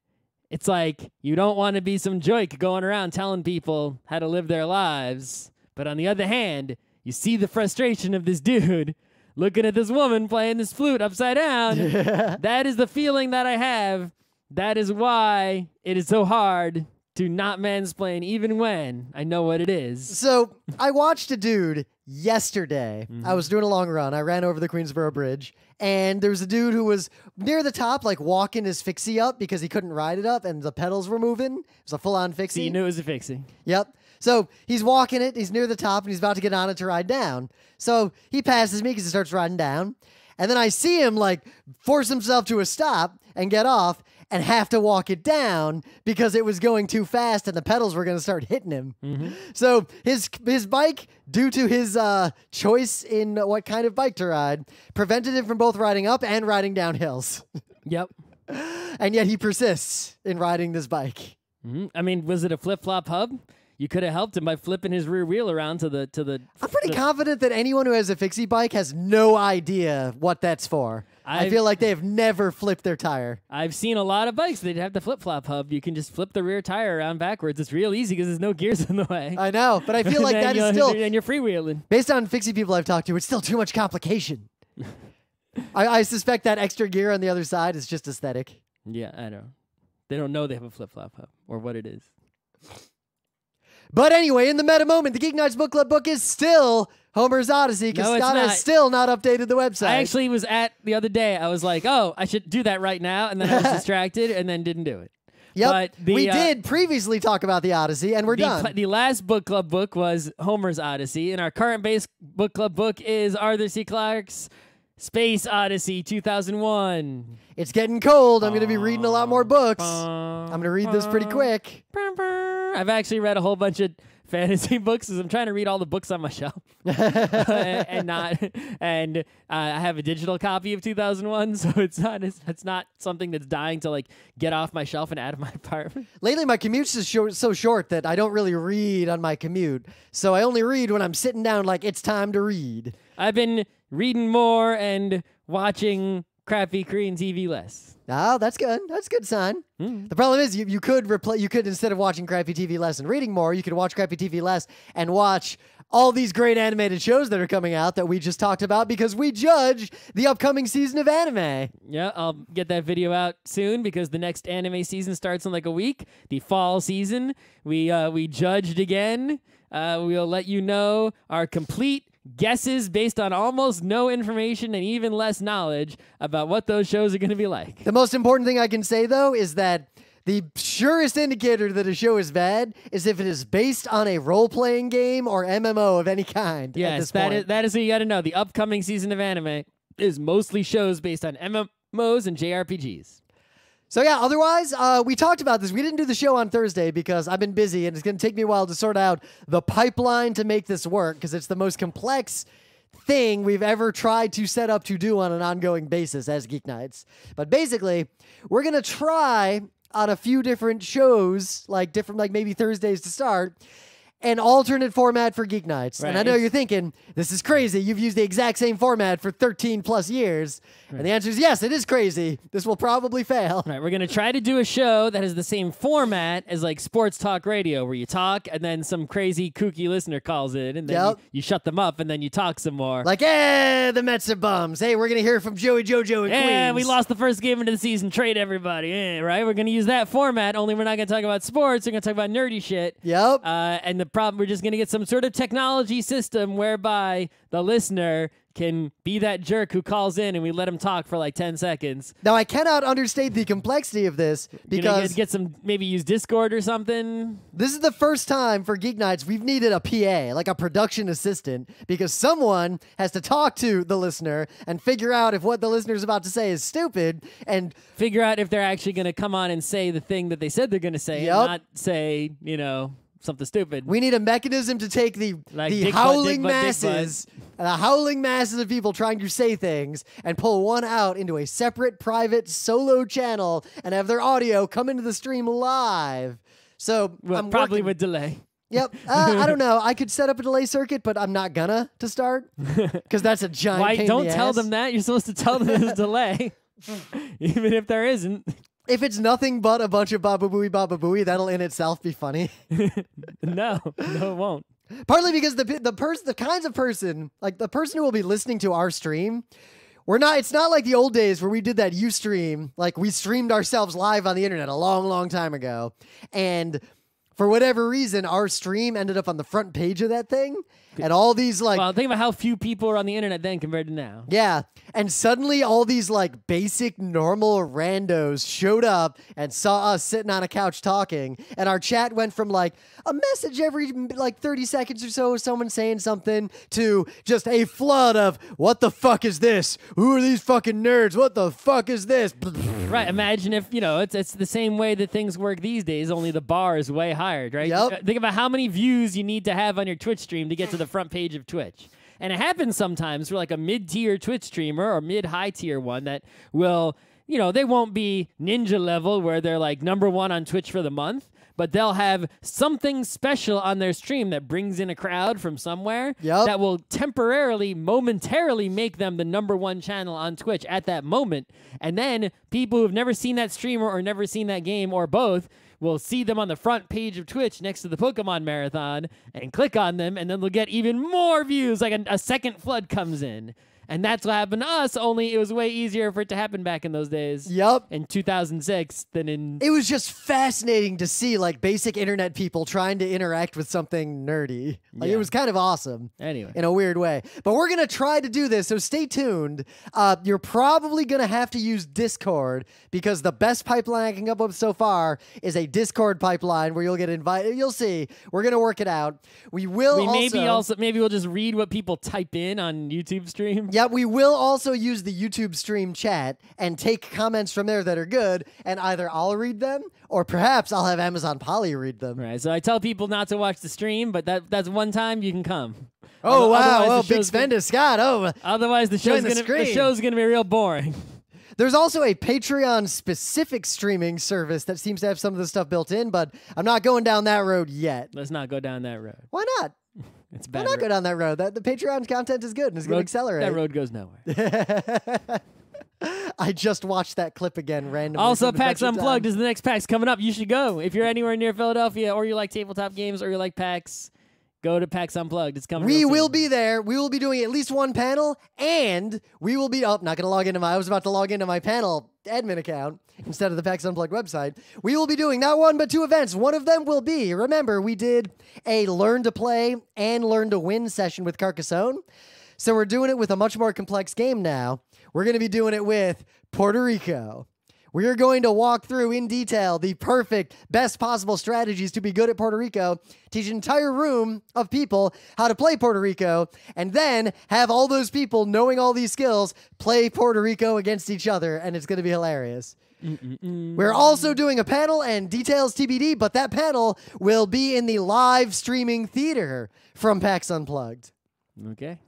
S2: it's like you don't want to be some joke going around telling people how to live their lives. But on the other hand, you see the frustration of this dude looking at this woman playing this flute upside down. That is the feeling that I have. That is why it is so hard to not mansplain even when I know what it is.
S1: So I watched a dude yesterday. I was doing a long run. I ran over the Queensboro Bridge, and there was a dude who was near the top, like walking his fixie up because he couldn't ride it up, and the pedals were moving. It was a full-on fixie.
S2: So you knew it was a fixie.
S1: Yep. So he's walking it. He's near the top, and he's about to get on it to ride down. So he passes me because he starts riding down. And then I see him, like, force himself to a stop and get off and have to walk it down because it was going too fast and the pedals were going to start hitting him. So his bike, due to his choice in what kind of bike to ride, prevented him from both riding up and riding down hills.
S2: Yep.
S1: And yet he persists in riding this bike.
S2: I mean, was it a flip-flop hub? You could have helped him by flipping his rear wheel around to the.
S1: I'm pretty confident that anyone who has a fixie bike has no idea what that's for. I feel like they have never flipped their tire.
S2: I've seen a lot of bikes that have the flip-flop hub. You can just flip the rear tire around backwards. It's real easy because there's no gears in the way.
S1: I know, but I feel like that is still.
S2: And you're freewheeling.
S1: Based on fixie people I've talked to, it's still too much complication. I suspect that extra gear on the other side is just aesthetic.
S2: Yeah, I know. They don't know they have a flip-flop hub or what it is.
S1: But anyway, in the meta moment, the GeekNights Book Club book is still Homer's Odyssey because Scott has still not updated the website.
S2: I actually was the other day. I was like, oh, I should do that right now. And then I was distracted and then didn't do it.
S1: Yep.
S2: But
S1: we did previously talk about the Odyssey, and we're done.
S2: The last book club book was Homer's Odyssey, and our current base book club book is Arthur C. Clarke's Space Odyssey 2001.
S1: It's getting cold. I'm going to be reading a lot more books. I'm going to read this pretty quick.
S2: I've actually read a whole bunch of fantasy books because I'm trying to read all the books on my shelf and I have a digital copy of 2001, so it's not something that's dying to like get off my shelf and out of my apartment.
S1: Lately, my commute's just so short that I don't really read on my commute, so I only read when I'm sitting down like it's time to read.
S2: I've been reading more and watching crappy Korean TV less.
S1: Oh, that's good. That's a good sign. The problem is you could instead of watching crappy TV less and reading more, you could watch crappy TV less and watch all these great animated shows that are coming out that we just talked about because we judge the upcoming season of anime.
S2: Yeah, I'll get that video out soon because the next anime season starts in like a week. The fall season. We judged again. We'll let you know our complete guesses based on almost no information and even less knowledge about what those shows are going to be like.
S1: The most important thing I can say, though, is that The surest indicator that a show is bad is if it is based on a role-playing game or MMO of any kind.
S2: Yes, that is what you got to know. The upcoming season of anime is mostly shows based on MMOs and JRPGs.
S1: So yeah, otherwise, we talked about this. We didn't do the show on Thursday because I've been busy, and it's going to take me a while to sort out the pipeline to make this work because it's the most complex thing we've ever tried to set up to do on an ongoing basis as GeekNights. But basically, we're going to try on a few different shows, like maybe Thursdays to start, an alternate format for GeekNights.
S2: Right.
S1: And I know you're thinking, this is crazy. You've used the exact same format for 13 plus years. Right. And the answer is yes, it is crazy. This will probably fail.
S2: Right, we're going to try to do a show that has the same format as like sports talk radio, where you talk and then some crazy kooky listener calls in and then you shut them up and then you talk some more.
S1: Like, the Mets are bums. Hey, we're going to hear from Joey Jojo in Queens.
S2: Yeah, we lost the first game of the season. Trade everybody. Right? We're going to use that format, only we're not going to talk about sports. We're going to talk about nerdy shit.
S1: Yep.
S2: And the problem, we're just going to get some sort of technology system whereby the listener can be that jerk who calls in and we let him talk for like 10 seconds.
S1: Now, I cannot understate the complexity of this because...
S2: get some, maybe use Discord or something.
S1: This is the first time for GeekNights we've needed a PA, like a production assistant, because someone has to talk to the listener and figure out if what the listener's about to say is stupid and...
S2: figure out if they're actually going to come on and say the thing that they said they're going to say and not say, something stupid.
S1: We need a mechanism to take the howling masses of people trying to say things and pull one out into a separate private solo channel and have their audio come into the stream live. So
S2: probably with delay.
S1: Yep. I don't know. I could set up a delay circuit, but I'm not gonna to start because that's a giant pain in
S2: don't
S1: the
S2: tell
S1: ass.
S2: them that. You're supposed to tell them there's a delay, even if there isn't.
S1: If it's nothing but a bunch of Baba Booey, that'll in itself be funny.
S2: No, it won't.
S1: Partly because the kinds of person, like the person who will be listening to our stream, it's not like the old days where we did that Ustream, like we streamed ourselves live on the internet a long, long time ago. And for whatever reason, our stream ended up on the front page of that thing. And all these
S2: well, think about how few people are on the internet then compared to now.
S1: Yeah. And suddenly all these basic normal randos showed up and saw us sitting on a couch talking. And our chat went from a message every 30 seconds or so, someone saying something, to just a flood of, what the fuck is this? Who are these fucking nerds? What the fuck is this?
S2: Right. Imagine if, it's the same way that things work these days, only the bar is way higher, right?
S1: Yep.
S2: Think about how many views you need to have on your Twitch stream to get to the front page of Twitch. And it happens sometimes for a mid-tier Twitch streamer or mid-high tier one that will, they won't be ninja level where they're #1 on Twitch for the month, but they'll have something special on their stream that brings in a crowd from somewhere that will momentarily make them the #1 channel on Twitch at that moment. And then people who've never seen that streamer or never seen that game or both will see them on the front page of Twitch next to the Pokemon Marathon and click on them, and then they'll get even more views, a second flood comes in. And that's what happened to us, only it was way easier for it to happen back in those days.
S1: Yep.
S2: In 2006 than in...
S1: It was just fascinating to see, basic internet people trying to interact with something nerdy. It was kind of awesome.
S2: Anyway.
S1: In a weird way. But we're going to try to do this, so stay tuned. You're probably going to have to use Discord, because the best pipeline I can come up with so far is a Discord pipeline where you'll get invited. You'll see. We're going to work it out. Maybe
S2: we'll just read what people type in on YouTube stream.
S1: Yeah, we will also use the YouTube stream chat and take comments from there that are good, and either I'll read them or perhaps I'll have Amazon Polly read them.
S2: Right, so I tell people not to watch the stream, but that's one time you can come.
S1: Oh, wow. Oh, big Svenda Scott. Oh,
S2: otherwise the show's going to be real boring.
S1: There's also a Patreon-specific streaming service that seems to have some of the stuff built in, but I'm not going down that road yet.
S2: Let's not go down that road.
S1: Why not?
S2: It's bad.
S1: Why not go down that road? The Patreon content is good and it's going to accelerate.
S2: That road goes nowhere.
S1: I just watched that clip again randomly.
S2: Also, PAX Unplugged is the next PAX coming up. You should go. If you're anywhere near Philadelphia or you like tabletop games or you like PAX, go to PAX Unplugged. It's coming.
S1: We will be there. We will be doing at least one panel, and we will be not going to log into I was about to log into my panel admin account instead of the PAX Unplugged website. We will be doing not one but two events. One of them will be, remember, we did a Learn to Play and Learn to Win session with Carcassonne. So we're doing it with a much more complex game now. We're going to be doing it with Puerto Rico. We are going to walk through in detail the perfect, best possible strategies to be good at Puerto Rico, teach an entire room of people how to play Puerto Rico, and then have all those people knowing all these skills play Puerto Rico against each other, and it's going to be hilarious. We're also doing a panel and details TBD, but that panel will be in the live streaming theater from PAX Unplugged.
S2: Okay.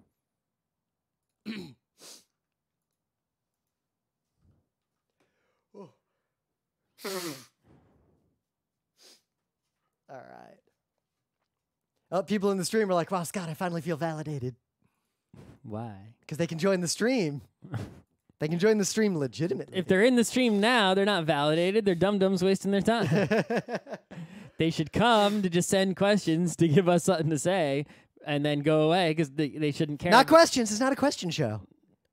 S1: All right. Oh, people in the stream are like, wow, Scott, I finally feel validated.
S2: Why?
S1: Because they can join the stream. They can join the stream legitimately.
S2: If they're in the stream now, they're not validated. They're dum-dums wasting their time. They should come to just send questions to give us something to say and then go away because they shouldn't care.
S1: Not questions. It's not a question show.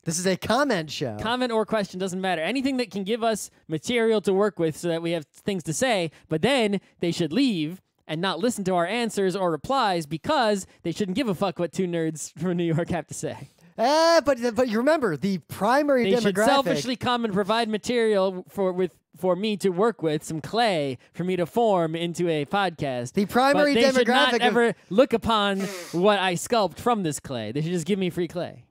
S1: This is a comment show.
S2: Comment or question, doesn't matter. Anything that can give us material to work with so that we have things to say, but then they should leave and not listen to our answers or replies because they shouldn't give a fuck what two nerds from New York have to say.
S1: But you remember, the primary demographic...
S2: They should selfishly come and provide material for me to work with, some clay for me to form into a podcast.
S1: The primary
S2: but they
S1: demographic
S2: should not ever look upon what I sculpt from this clay. They should just give me free clay.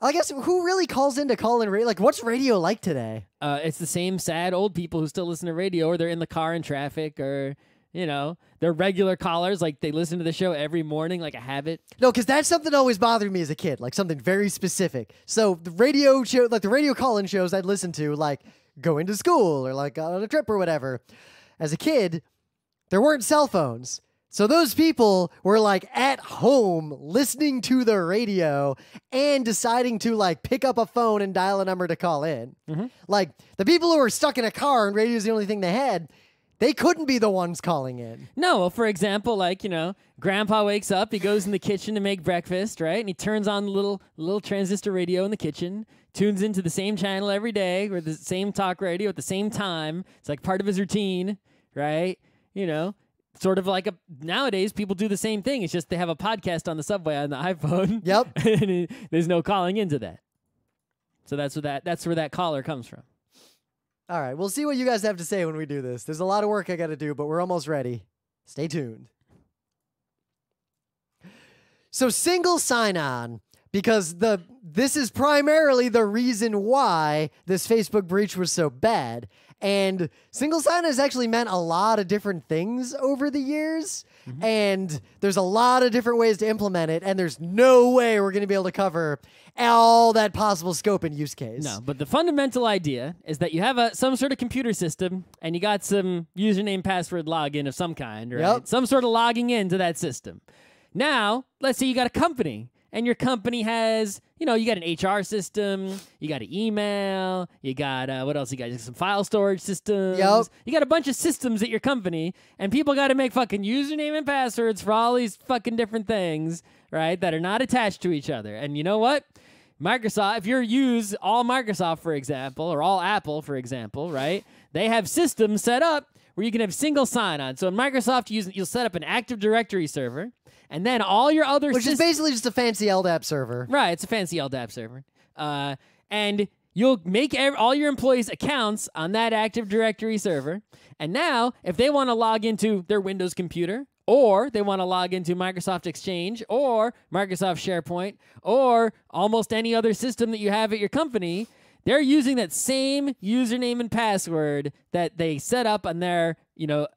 S1: I guess who really calls in to call in radio? Like, what's radio like today?
S2: It's the same sad old people who still listen to radio, or they're in the car in traffic, or, you know, they're regular callers. Like, they listen to the show every morning like a habit.
S1: No, because that's something that always bothered me as a kid, like something very specific. So the radio show, like the radio call-in shows I'd listen to, like going to school or like on a trip or whatever. As a kid, there weren't cell phones. So those people were like at home listening to the radio and deciding to like pick up a phone and dial a number to call in. Like the people who were stuck in a car and radio is the only thing they had, they couldn't be the ones calling in.
S2: No, well, for example, like, you know, Grandpa wakes up, he goes in the kitchen to make breakfast, right? And he turns on the little transistor radio in the kitchen, tunes into the same channel every day or the same talk radio at the same time. It's like part of his routine, right? You know, sort of like nowadays people do the same thing. It's just they have a podcast on the subway on the iPhone.
S1: Yep.
S2: And there's no calling into that. So that's where that caller comes from.
S1: All right, we'll see what you guys have to say when we do this. There's a lot of work I got to do, but we're almost ready. Stay tuned. So single sign-on, because this is primarily the reason why this Facebook breach was so bad. And single sign-on has actually meant a lot of different things over the years. And there's a lot of different ways to implement it, and there's no way we're going to be able to cover all that possible scope and use case.
S2: No, but the fundamental idea is that you have some sort of computer system, and you got some username, password, login of some kind, right?
S1: Yep.
S2: Some sort of logging into that system. Now, let's say you got a company, and your company has, you know, you got an HR system, you got an email, you got, what else you got? Some file storage systems.
S1: Yep.
S2: You got a bunch of systems at your company, and people got to make fucking username and passwords for all these fucking different things, right, that are not attached to each other. And you know what? Microsoft, if you use all Microsoft, for example, or all Apple, for example, right, they have systems set up where you can have single sign-on. So in Microsoft, you'll set up an Active Directory server, and then all your other
S1: Which is basically just a fancy LDAP server.
S2: Right, it's a fancy LDAP server. And you'll make all your employees' accounts on that Active Directory server. And now, if they want to log into their Windows computer, or they want to log into Microsoft Exchange, or Microsoft SharePoint, or almost any other system that you have at your company, they're using that same username and password that they set up on their,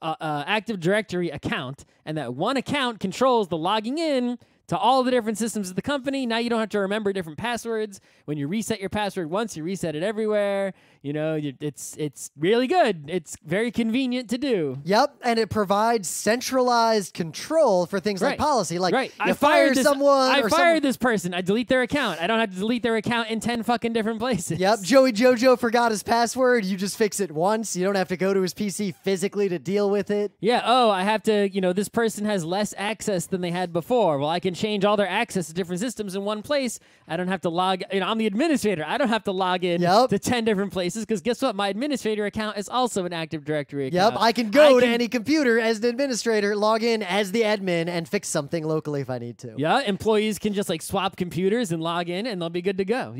S2: Active Directory account, and that one account controls the logging in to all the different systems of the company. Now you don't have to remember different passwords. When you reset your password once, you reset it everywhere. It's really good. It's very convenient to do.
S1: Yep, and it provides centralized control for things like policy. Like, you fire someone.
S2: I fired this person. I delete their account. I don't have to delete their account in 10 fucking different places.
S1: Yep, Joey Jojo forgot his password. You just fix it once. You don't have to go to his PC physically to deal with it.
S2: Yeah, I have to, this person has less access than they had before. Well, I can change all their access to different systems in one place. I don't have to log. I'm the administrator. I don't have to log in to 10 different places because guess what? My administrator account is also an Active Directory account.
S1: Yep, I can go to any computer as an administrator, log in as the admin, and fix something locally if I need to.
S2: Yeah, employees can just like swap computers and log in, and they'll be good to go.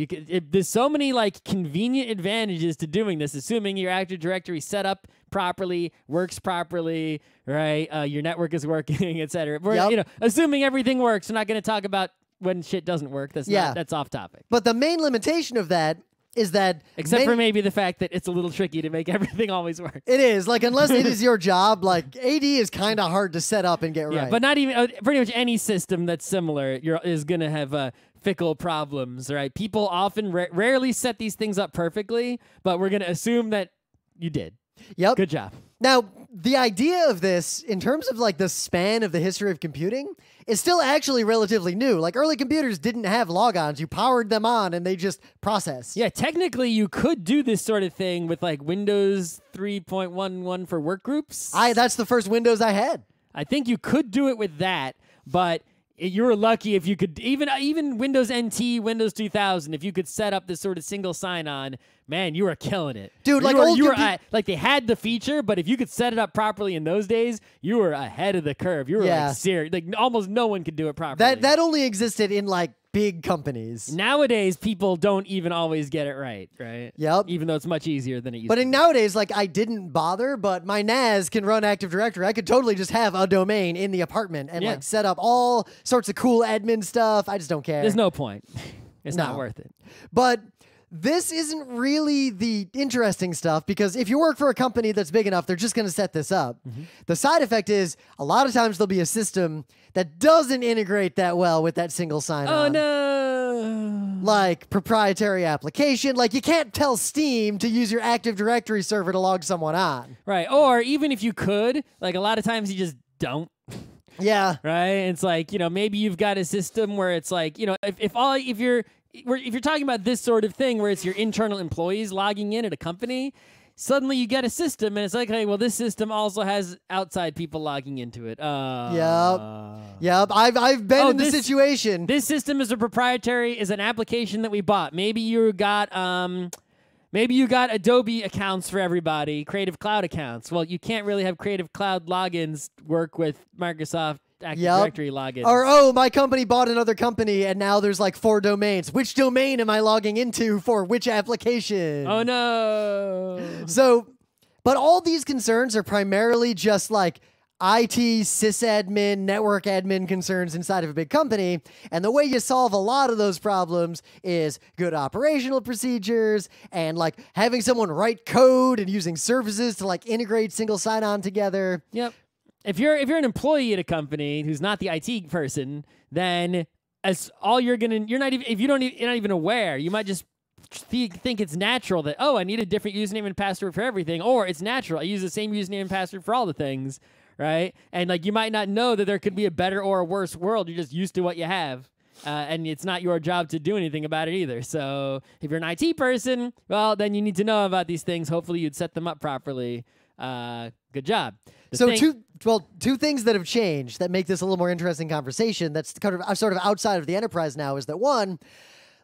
S2: There's so many like convenient advantages to doing this, assuming your Active Directory set up properly, works properly, right? Your network is working, etc. Assuming everything works. We're not going to talk about when shit doesn't work. That's off topic.
S1: But the main limitation of that is that
S2: except for maybe the fact that it's a little tricky to make everything always work.
S1: It is. Like, unless it is your job, like, AD is kind of hard to set up and get right.
S2: But not even, pretty much any system that's similar is going to have fickle problems, right? People often rarely set these things up perfectly, but we're going to assume that you did.
S1: Yep.
S2: Good job.
S1: Now, the idea of this, in terms of like the span of the history of computing, is still actually relatively new. Like, early computers didn't have logons. You powered them on and they just process.
S2: Yeah, technically you could do this sort of thing with like Windows 3.11 for workgroups.
S1: That's the first Windows I had.
S2: I think you could do it with that, but you were lucky if you could, even Windows NT, Windows 2000, if you could set up this sort of single sign-on, man, you were killing it.
S1: Dude,
S2: like they had the feature, but if you could set it up properly in those days, you were ahead of the curve. You were like serious. Like almost no one could do it properly.
S1: That only existed in like big companies.
S2: Nowadays, people don't even always get it right?
S1: Yep.
S2: Even though it's much easier than it used
S1: to be.
S2: But
S1: nowadays, like, I didn't bother, but my NAS can run Active Directory. I could totally just have a domain in the apartment and like set up all sorts of cool admin stuff. I just don't care.
S2: There's no point. It's not worth it.
S1: But this isn't really the interesting stuff, because if you work for a company that's big enough, they're just going to set this up. The side effect is a lot of times there'll be a system that doesn't integrate that well with that single sign-on.
S2: Oh, no.
S1: Like proprietary application. Like, you can't tell Steam to use your Active Directory server to log someone on.
S2: Right. Or even if you could, like a lot of times you just don't.
S1: Yeah.
S2: Right? It's like, maybe you've got a system where it's like, if you're talking about this sort of thing where it's your internal employees logging in at a company, suddenly you get a system and it's like, hey, well, this system also has outside people logging into it.
S1: Yep. I've been in the situation.
S2: This system is an application that we bought. Maybe you got Adobe accounts for everybody, Creative Cloud accounts. Well, you can't really have Creative Cloud logins work with Microsoft Active Directory logins.
S1: Or, my company bought another company and now there's like 4 domains. Which domain am I logging into for which application?
S2: Oh, no.
S1: So, but all these concerns are primarily just like IT, sysadmin, network admin concerns inside of a big company. And the way you solve a lot of those problems is good operational procedures and like having someone write code and using services to like integrate single sign-on together.
S2: Yep. If you're an employee at a company who's not the IT person, then you're not even aware. You might just think it's natural that, I need a different username and password for everything, or it's natural, I use the same username and password for all the things, right? And like you might not know that there could be a better or a worse world. You're just used to what you have. And it's not your job to do anything about it either. So if you're an IT person, well, then you need to know about these things. Hopefully you'd set them up properly. Good job.
S1: Two things that have changed that make this a little more interesting conversation that's kind of sort of outside of the enterprise now is that, one,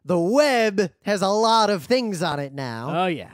S1: the web has a lot of things on it now.
S2: Oh, yeah.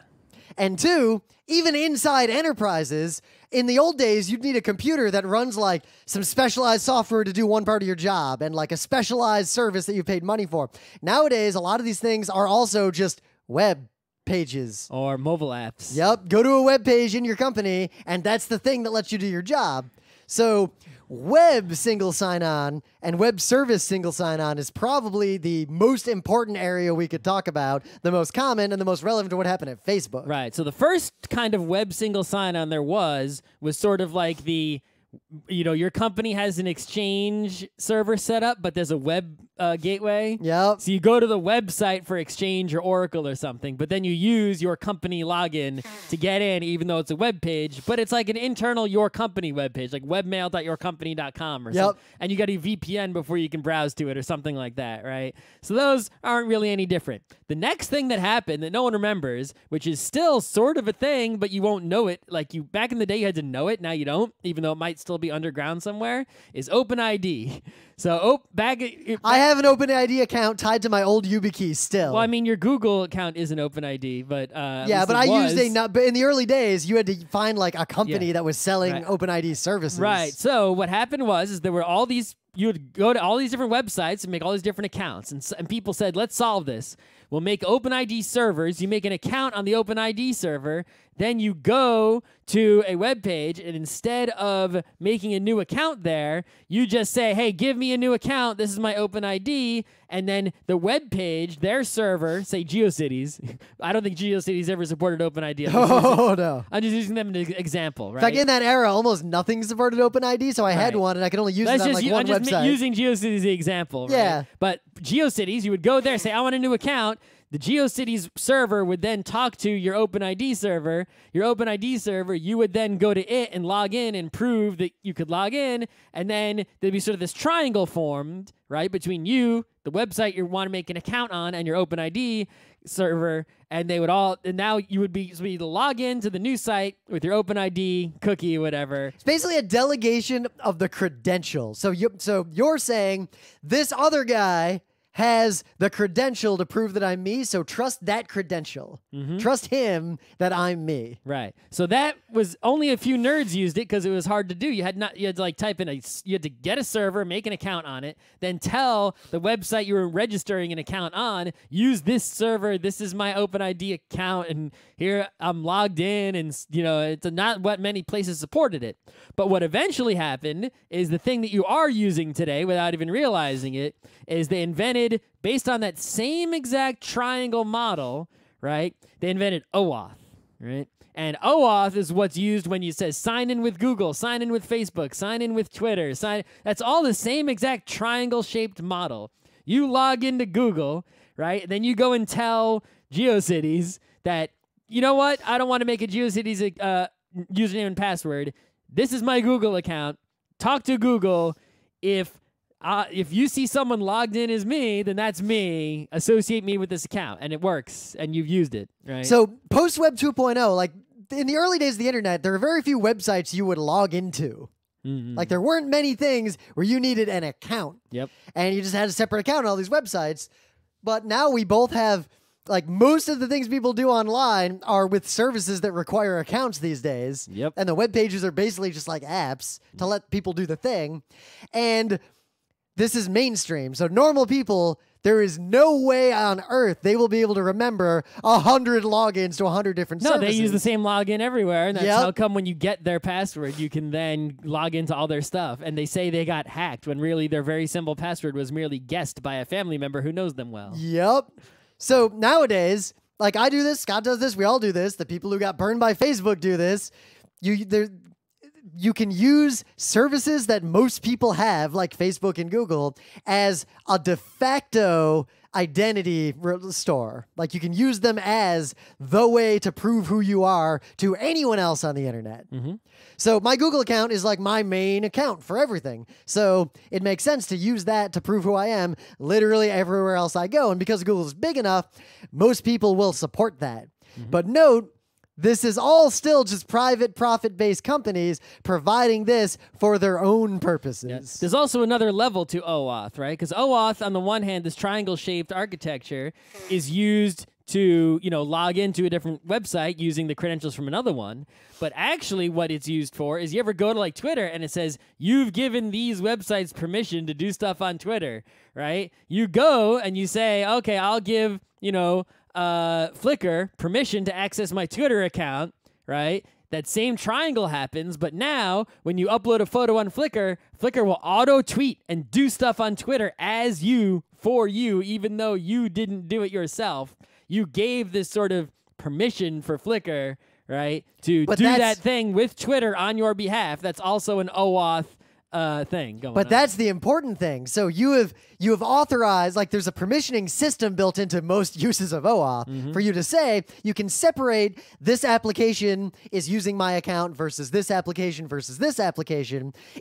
S1: And two, even inside enterprises, in the old days, you'd need a computer that runs like some specialized software to do one part of your job and like a specialized service that you paid money for. Nowadays, a lot of these things are also just web pages.
S2: Or mobile apps.
S1: Yep. Go to a web page in your company, and that's the thing that lets you do your job. So web single sign-on and web service single sign-on is probably the most important area we could talk about, the most common and the most relevant to what happened at Facebook.
S2: Right. So the first kind of web single sign-on there was sort of like your company has an Exchange server set up, but there's a web gateway.
S1: Yep.
S2: So you go to the website for Exchange or Oracle or something, but then you use your company login to get in, even though it's a web page. But it's like an internal your company web page, like webmail.yourcompany.com or something. And you got a VPN before you can browse to it or something like that, right? So those aren't really any different. The next thing that happened that no one remembers, which is still sort of a thing, but you won't know it. Like back in the day, you had to know it. Now you don't, even though it might still be underground somewhere, is OpenID. So
S1: I have an OpenID account tied to my old YubiKey still.
S2: Well, I mean, your Google account is an OpenID, but
S1: yeah, but I used but in the early days, you had to find like a company that was selling OpenID services.
S2: Right. So what happened was there were all these. You would go to all these different websites and make all these different accounts, and people said, "Let's solve this. We'll make OpenID servers. You make an account on the OpenID server, then you go to a web page, and instead of making a new account there, you just say, "Hey, give me a new account. This is my OpenID." And then the web page, their server, say GeoCities. I don't think GeoCities ever supported OpenID.
S1: No.
S2: I'm just using them as an example, right?
S1: In fact, in that era, almost nothing supported OpenID, so I had one, and I could only use it on like one website.
S2: I'm just using GeoCities as the example, right?
S1: Yeah.
S2: But GeoCities, you would go there, say, "I want a new account." The GeoCities server would then talk to your OpenID server. Your OpenID server, you would then go to it and log in and prove that you could log in. And then there'd be sort of this triangle formed, right, between you, the website you want to make an account on, and your OpenID server. And they would and now you would be able to log in to the new site with your OpenID cookie or whatever.
S1: It's basically a delegation of the credentials. So you're saying this other guy has the credential to prove that I'm me, so trust that credential. Trust him that I'm me.
S2: Right. So that was only a few nerds used it because it was hard to do. You had to like type in you had to get a server, make an account on it, then tell the website you were registering an account on, use this server, this is my OpenID account, and here I'm logged in, and it's not what many places supported it. But what eventually happened is the thing that you are using today without even realizing it is they invented, based on that same exact triangle model, right? They invented OAuth, right? And OAuth is what's used when you say sign in with Google, sign in with Facebook, sign in with Twitter. That's all the same exact triangle-shaped model. You log into Google, right? Then you go and tell GeoCities that, you know what? I don't want to make a GeoCities username and password. This is my Google account. Talk to Google. If you see someone logged in as me, then that's me. Associate me with this account, and it works, and you've used it, right?
S1: So post-Web 2.0, like in the early days of the internet, there were very few websites you would log into. Like there weren't many things where you needed an account.
S2: Yep.
S1: And you just had a separate account on all these websites. But now we both have, like, most of the things people do online are with services that require accounts these days.
S2: Yep.
S1: And the web pages are basically just like apps to let people do the thing. And this is mainstream. So normal people, there is no way on earth they will be able to remember 100 logins to 100 different services.
S2: No, they use the same login everywhere, and that's how come when you get their password, you can then log into all their stuff. And they say they got hacked when really their very simple password was merely guessed by a family member who knows them well.
S1: Yep. So nowadays, like I do this, Scott does this, we all do this. The people who got burned by Facebook do this. You can use services that most people have, like Facebook and Google, as a de facto identity store. Like you can use them as the way to prove who you are to anyone else on the internet. So my Google account is like my main account for everything. So it makes sense to use that to prove who I am literally everywhere else I go. And because Google is big enough, most people will support that. But note, this is all still just private profit-based companies providing this for their own purposes.
S2: Yes. There's also another level to OAuth, right? Because OAuth, on the one hand, this triangle-shaped architecture is used to, log into a different website using the credentials from another one. But actually what it's used for is you ever go to like Twitter and it says, you've given these websites permission to do stuff on Twitter, right? You go and you say, okay, I'll give, Flickr permission to access my Twitter account, right? That same triangle happens, but now when you upload a photo on Flickr, Flickr will auto-tweet and do stuff on Twitter as you, for you, even though you didn't do it yourself. You gave this sort of permission for Flickr, right, to do that thing with Twitter on your behalf. That's also an OAuth thing going on.
S1: But that's the important thing. So you have authorized, like there's a permissioning system built into most uses of OAuth for you to say, you can separate this application is using my account versus this application,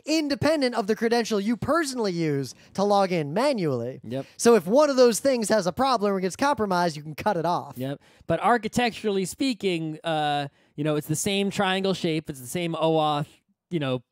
S1: independent of the credential you personally use to log in manually.
S2: Yep.
S1: So if one of those things has a problem or gets compromised, you can cut it off.
S2: Yep. But architecturally speaking, it's the same triangle shape. It's the same OAuth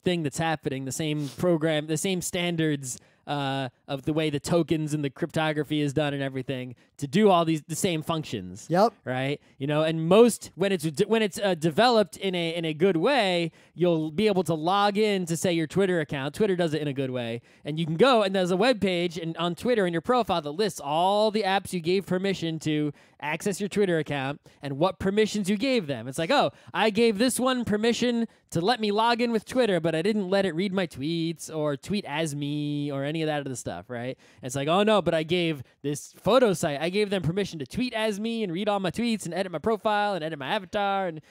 S2: thing that's happening, the same program, the same standards of the way the tokens and the cryptography is done and everything to do all the same functions.
S1: Yep.
S2: Right. And most when it's developed in a good way, you'll be able to log in to say your Twitter account. Twitter does it in a good way, and you can go and there's a web page and on Twitter in your profile that lists all the apps you gave permission to access your Twitter account and what permissions you gave them. It's like, oh, I gave this one permission to let me log in with Twitter, but I didn't let it read my tweets or tweet as me or any of that other stuff, right? And it's like, oh no, but I gave this photo site, I gave them permission to tweet as me and read all my tweets and edit my profile and edit my avatar and,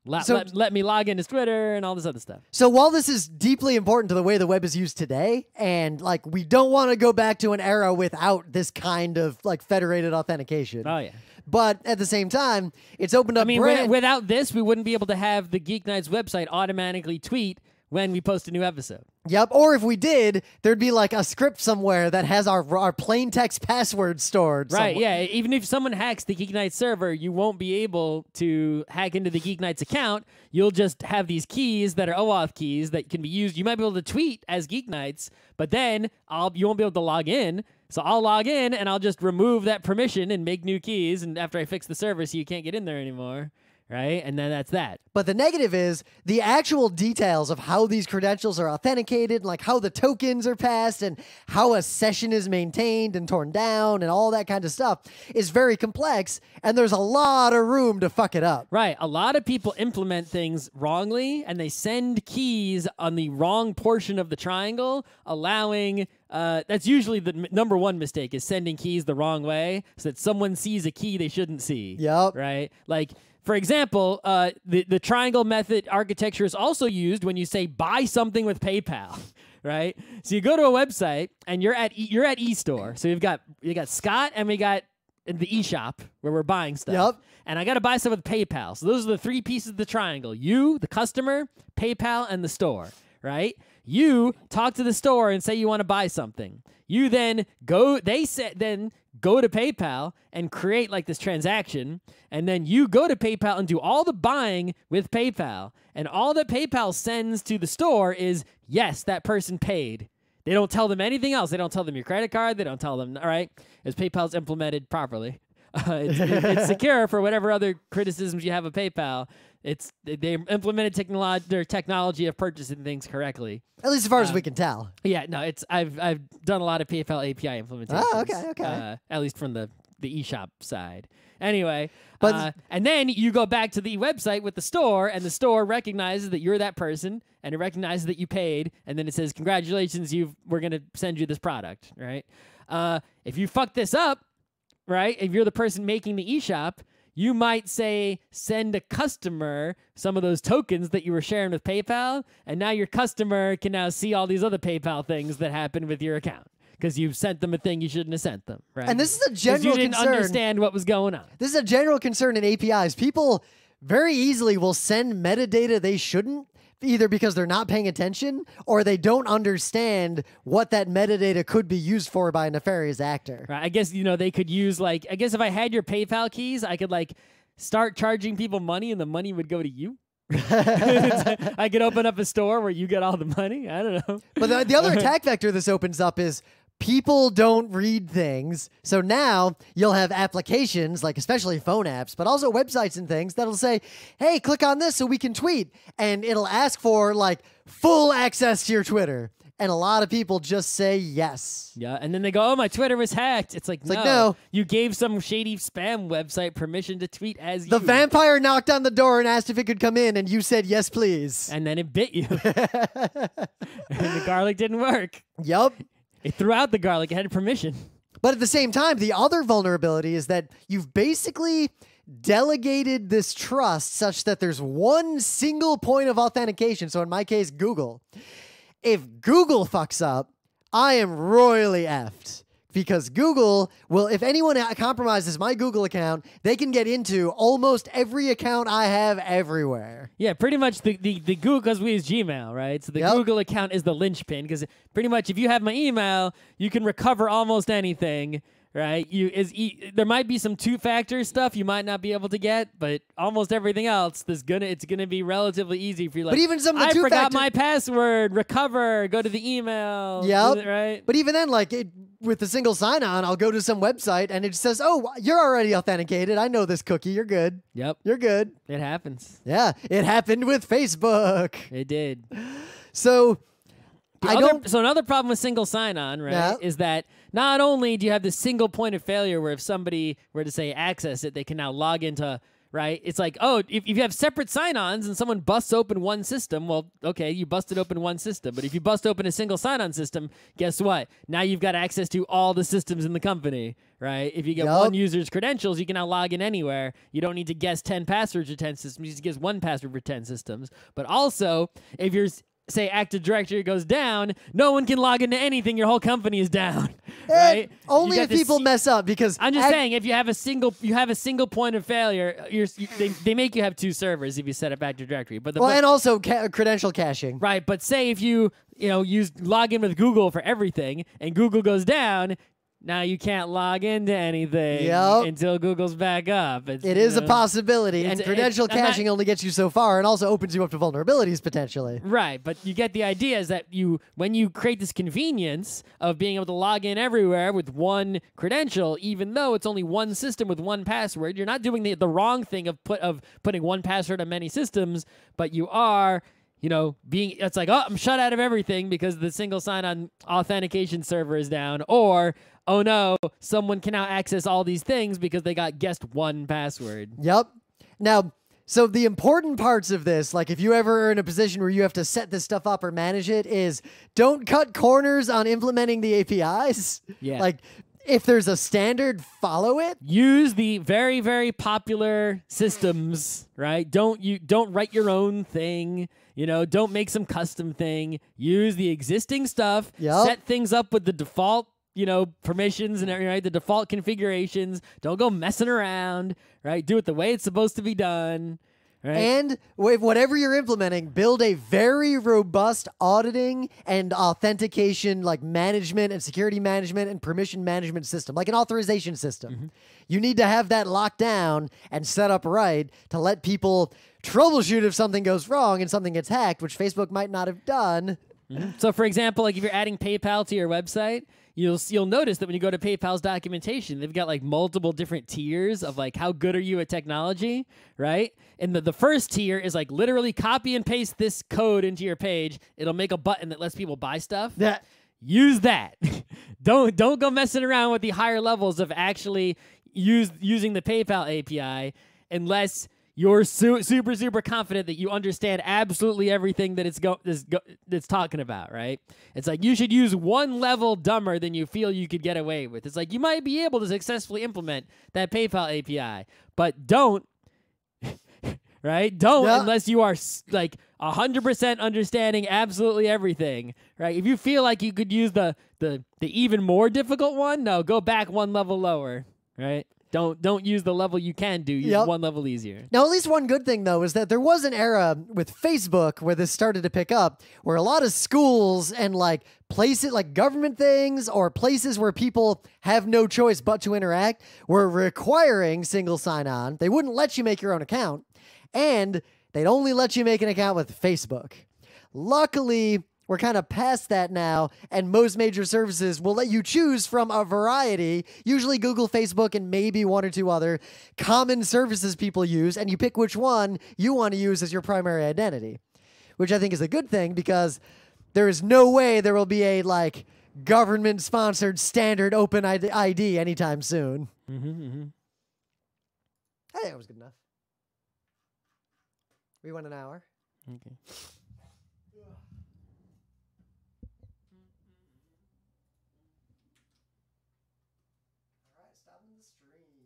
S2: let me log into Twitter and all this other stuff.
S1: So while this is deeply important to the way the web is used today, and we don't want to go back to an era without this kind of federated authentication.
S2: Oh yeah.
S1: But at the same time, it's opened up.
S2: Without this, we wouldn't be able to have the GeekNights website automatically tweet when we post a new episode.
S1: Yep. Or if we did, there'd be a script somewhere that has our plain text password stored.
S2: Right.
S1: Somewhere.
S2: Yeah. Even if someone hacks the GeekNights server, you won't be able to hack into the GeekNights account. You'll just have these keys that are OAuth keys that can be used. You might be able to tweet as GeekNights, but then you won't be able to log in. So I'll log in and I'll just remove that permission and make new keys. And after I fix the server, so you can't get in there anymore. Right? And then that's that.
S1: But the negative is the actual details of how these credentials are authenticated, how the tokens are passed and how a session is maintained and torn down and all that kind of stuff is very complex. And there's a lot of room to fuck it up.
S2: Right. A lot of people implement things wrongly and they send keys on the wrong portion of the triangle, allowing that's usually the number one mistake is sending keys the wrong way so that someone sees a key they shouldn't see.
S1: Yep.
S2: Right? For example, the triangle method architecture is also used when you say buy something with PayPal, right? So you go to a website and you're at eStore. So you got Scott and we got the eShop where we're buying stuff.
S1: Yep.
S2: And I got to buy stuff with PayPal. So those are the three pieces of the triangle: you, the customer, PayPal, and the store, right? You talk to the store and say you want to buy something. You then go. Go to PayPal and create this transaction, and then you go to PayPal and do all the buying with PayPal, and all that PayPal sends to the store is, yes, that person paid. They don't tell them anything else. They don't tell them your credit card. They don't tell them, all right, as PayPal's implemented properly. It's secure for whatever other criticisms you have of PayPal. They implemented their technology of purchasing things correctly.
S1: At least as far as we can tell.
S2: Yeah, no, I've done a lot of PayPal API implementations.
S1: Oh, okay.
S2: At least from the eShop side. Anyway, and then you go back to the website with the store, and the store recognizes that you're that person, and it recognizes that you paid, and then it says, congratulations, we're going to send you this product, right? If you fuck this up, right, if you're the person making the eShop, you might say, send a customer some of those tokens that you were sharing with PayPal, and now your customer can now see all these other PayPal things that happened with your account because you've sent them a thing you shouldn't have sent them, right?
S1: And this is a general concern.
S2: You didn't understand what was going on.
S1: This is a general concern in APIs. People very easily will send metadata they shouldn't, either because they're not paying attention or they don't understand what that metadata could be used for by a nefarious actor.
S2: Right. I guess, they could use I guess if I had your PayPal keys, I could start charging people money and the money would go to you. I could open up a store where you get all the money. I don't know.
S1: But the other attack vector this opens up is people don't read things. So now you'll have applications, especially phone apps, but also websites and things that'll say, hey, click on this so we can tweet. And it'll ask for full access to your Twitter. And a lot of people just say yes.
S2: Yeah, and then they go, oh, my Twitter was hacked. It's like, no, you gave some shady spam website permission to tweet as you.
S1: The vampire knocked on the door and asked if it could come in, and you said yes, please.
S2: And then it bit you. And the garlic didn't work.
S1: Yup.
S2: It threw out the garlic. It had permission.
S1: But at the same time, the other vulnerability is that you've basically delegated this trust such that there's one single point of authentication. So in my case, Google. If Google fucks up, I am royally effed. Because Google will, if anyone compromises my Google account, they can get into almost every account I have everywhere.
S2: Yeah, pretty much the Google, because we use Gmail, right? So the Google account is the linchpin, because pretty much if you have my email, you can recover almost anything, right? There might be some two-factor stuff you might not be able to get, but almost everything else it's gonna be relatively easy for you. Like,
S1: But even some of the
S2: I forgot
S1: two-factor
S2: my password. Recover. Go to the email.
S1: Yep.
S2: Right.
S1: But even then, like with the single sign-on, I'll go to some website and it says, "Oh, you're already authenticated. I know this cookie. You're good.
S2: Yep.
S1: You're good."
S2: It happens.
S1: Yeah, it happened with Facebook.
S2: It did.
S1: So
S2: So another problem with single sign-on, right, is that not only do you have this single point of failure where if somebody were to say access it, they can now log into, right? It's like, oh, if you have separate sign-ons and someone busts open one system, well, okay, you busted open one system. But if you bust open a single sign-on system, guess what? Now you've got access to all the systems in the company, right? If you get one user's credentials, you can now log in anywhere. You don't need to guess 10 passwords for 10 systems. You just guess one password for 10 systems. But also, if you're say Active Directory goes down, no one can log into anything. Your whole company is down, right?
S1: Only if people mess up, because
S2: I'm just saying, if you have a single point of failure, they make you have two servers if you set up Active Directory. But
S1: and also credential caching,
S2: right? But say if you log in with Google for everything, and Google goes down. Now you can't log into anything until Google's back up.
S1: It is a possibility, and credential caching only gets you so far and also opens you up to vulnerabilities potentially.
S2: Right, but you get the idea is that when you create this convenience of being able to log in everywhere with one credential, even though it's only one system with one password, you're not doing the wrong thing of putting one password on many systems, but you are it's like, oh, I'm shut out of everything because the single sign-on authentication server is down, or, oh no, someone can now access all these things because they got guessed one password.
S1: Yep. Now, so the important parts of this, like if you ever are in a position where you have to set this stuff up or manage it, is don't cut corners on implementing the APIs.
S2: Yeah.
S1: Like, if there's a standard, follow it.
S2: Use the very, very popular systems, right? Don't write your own thing. Don't make some custom thing. Use the existing stuff.
S1: Yep.
S2: Set things up with the default, permissions and everything, right? The default configurations. Don't go messing around, right? Do it the way it's supposed to be done. Right.
S1: And with whatever you're implementing, build a very robust auditing and authentication, like management and security management and permission management system, like an authorization system.
S2: Mm-hmm.
S1: You need to have that locked down and set up right to let people troubleshoot if something goes wrong and something gets hacked, which Facebook might not have done.
S2: Mm-hmm. So, for example, like if you're adding PayPal to your website, you'll notice that when you go to PayPal's documentation, they've got like multiple different tiers of like how good are you at technology, right? And the first tier is like literally copy and paste this code into your page. It'll make a button that lets people buy stuff.
S1: Yeah.
S2: Use that. Don't go messing around with the higher levels of actually using the PayPal API unless you're super confident that you understand absolutely everything that it's talking about, right? It's like you should use one level dumber than you feel you could get away with. It's like you might be able to successfully implement that PayPal API, but don't, right? Don't unless you are like 100% understanding absolutely everything, right? If you feel like you could use the even more difficult one, no, go back one level lower, right? Don't use the level you can do. Use one level easier.
S1: Now, at least one good thing, though, is that there was an era with Facebook where this started to pick up, where a lot of schools and like places like government things or places where people have no choice but to interact were requiring single sign-on. They wouldn't let you make your own account, and they'd only let you make an account with Facebook. Luckily, we're kind of past that now, and most major services will let you choose from a variety, usually Google, Facebook, and maybe one or two other common services people use, and you pick which one you want to use as your primary identity, which I think is a good thing because there is no way there will be a like government-sponsored standard open ID anytime soon. I think that was good enough. We went an hour.
S2: Okay.
S1: Stopping the stream.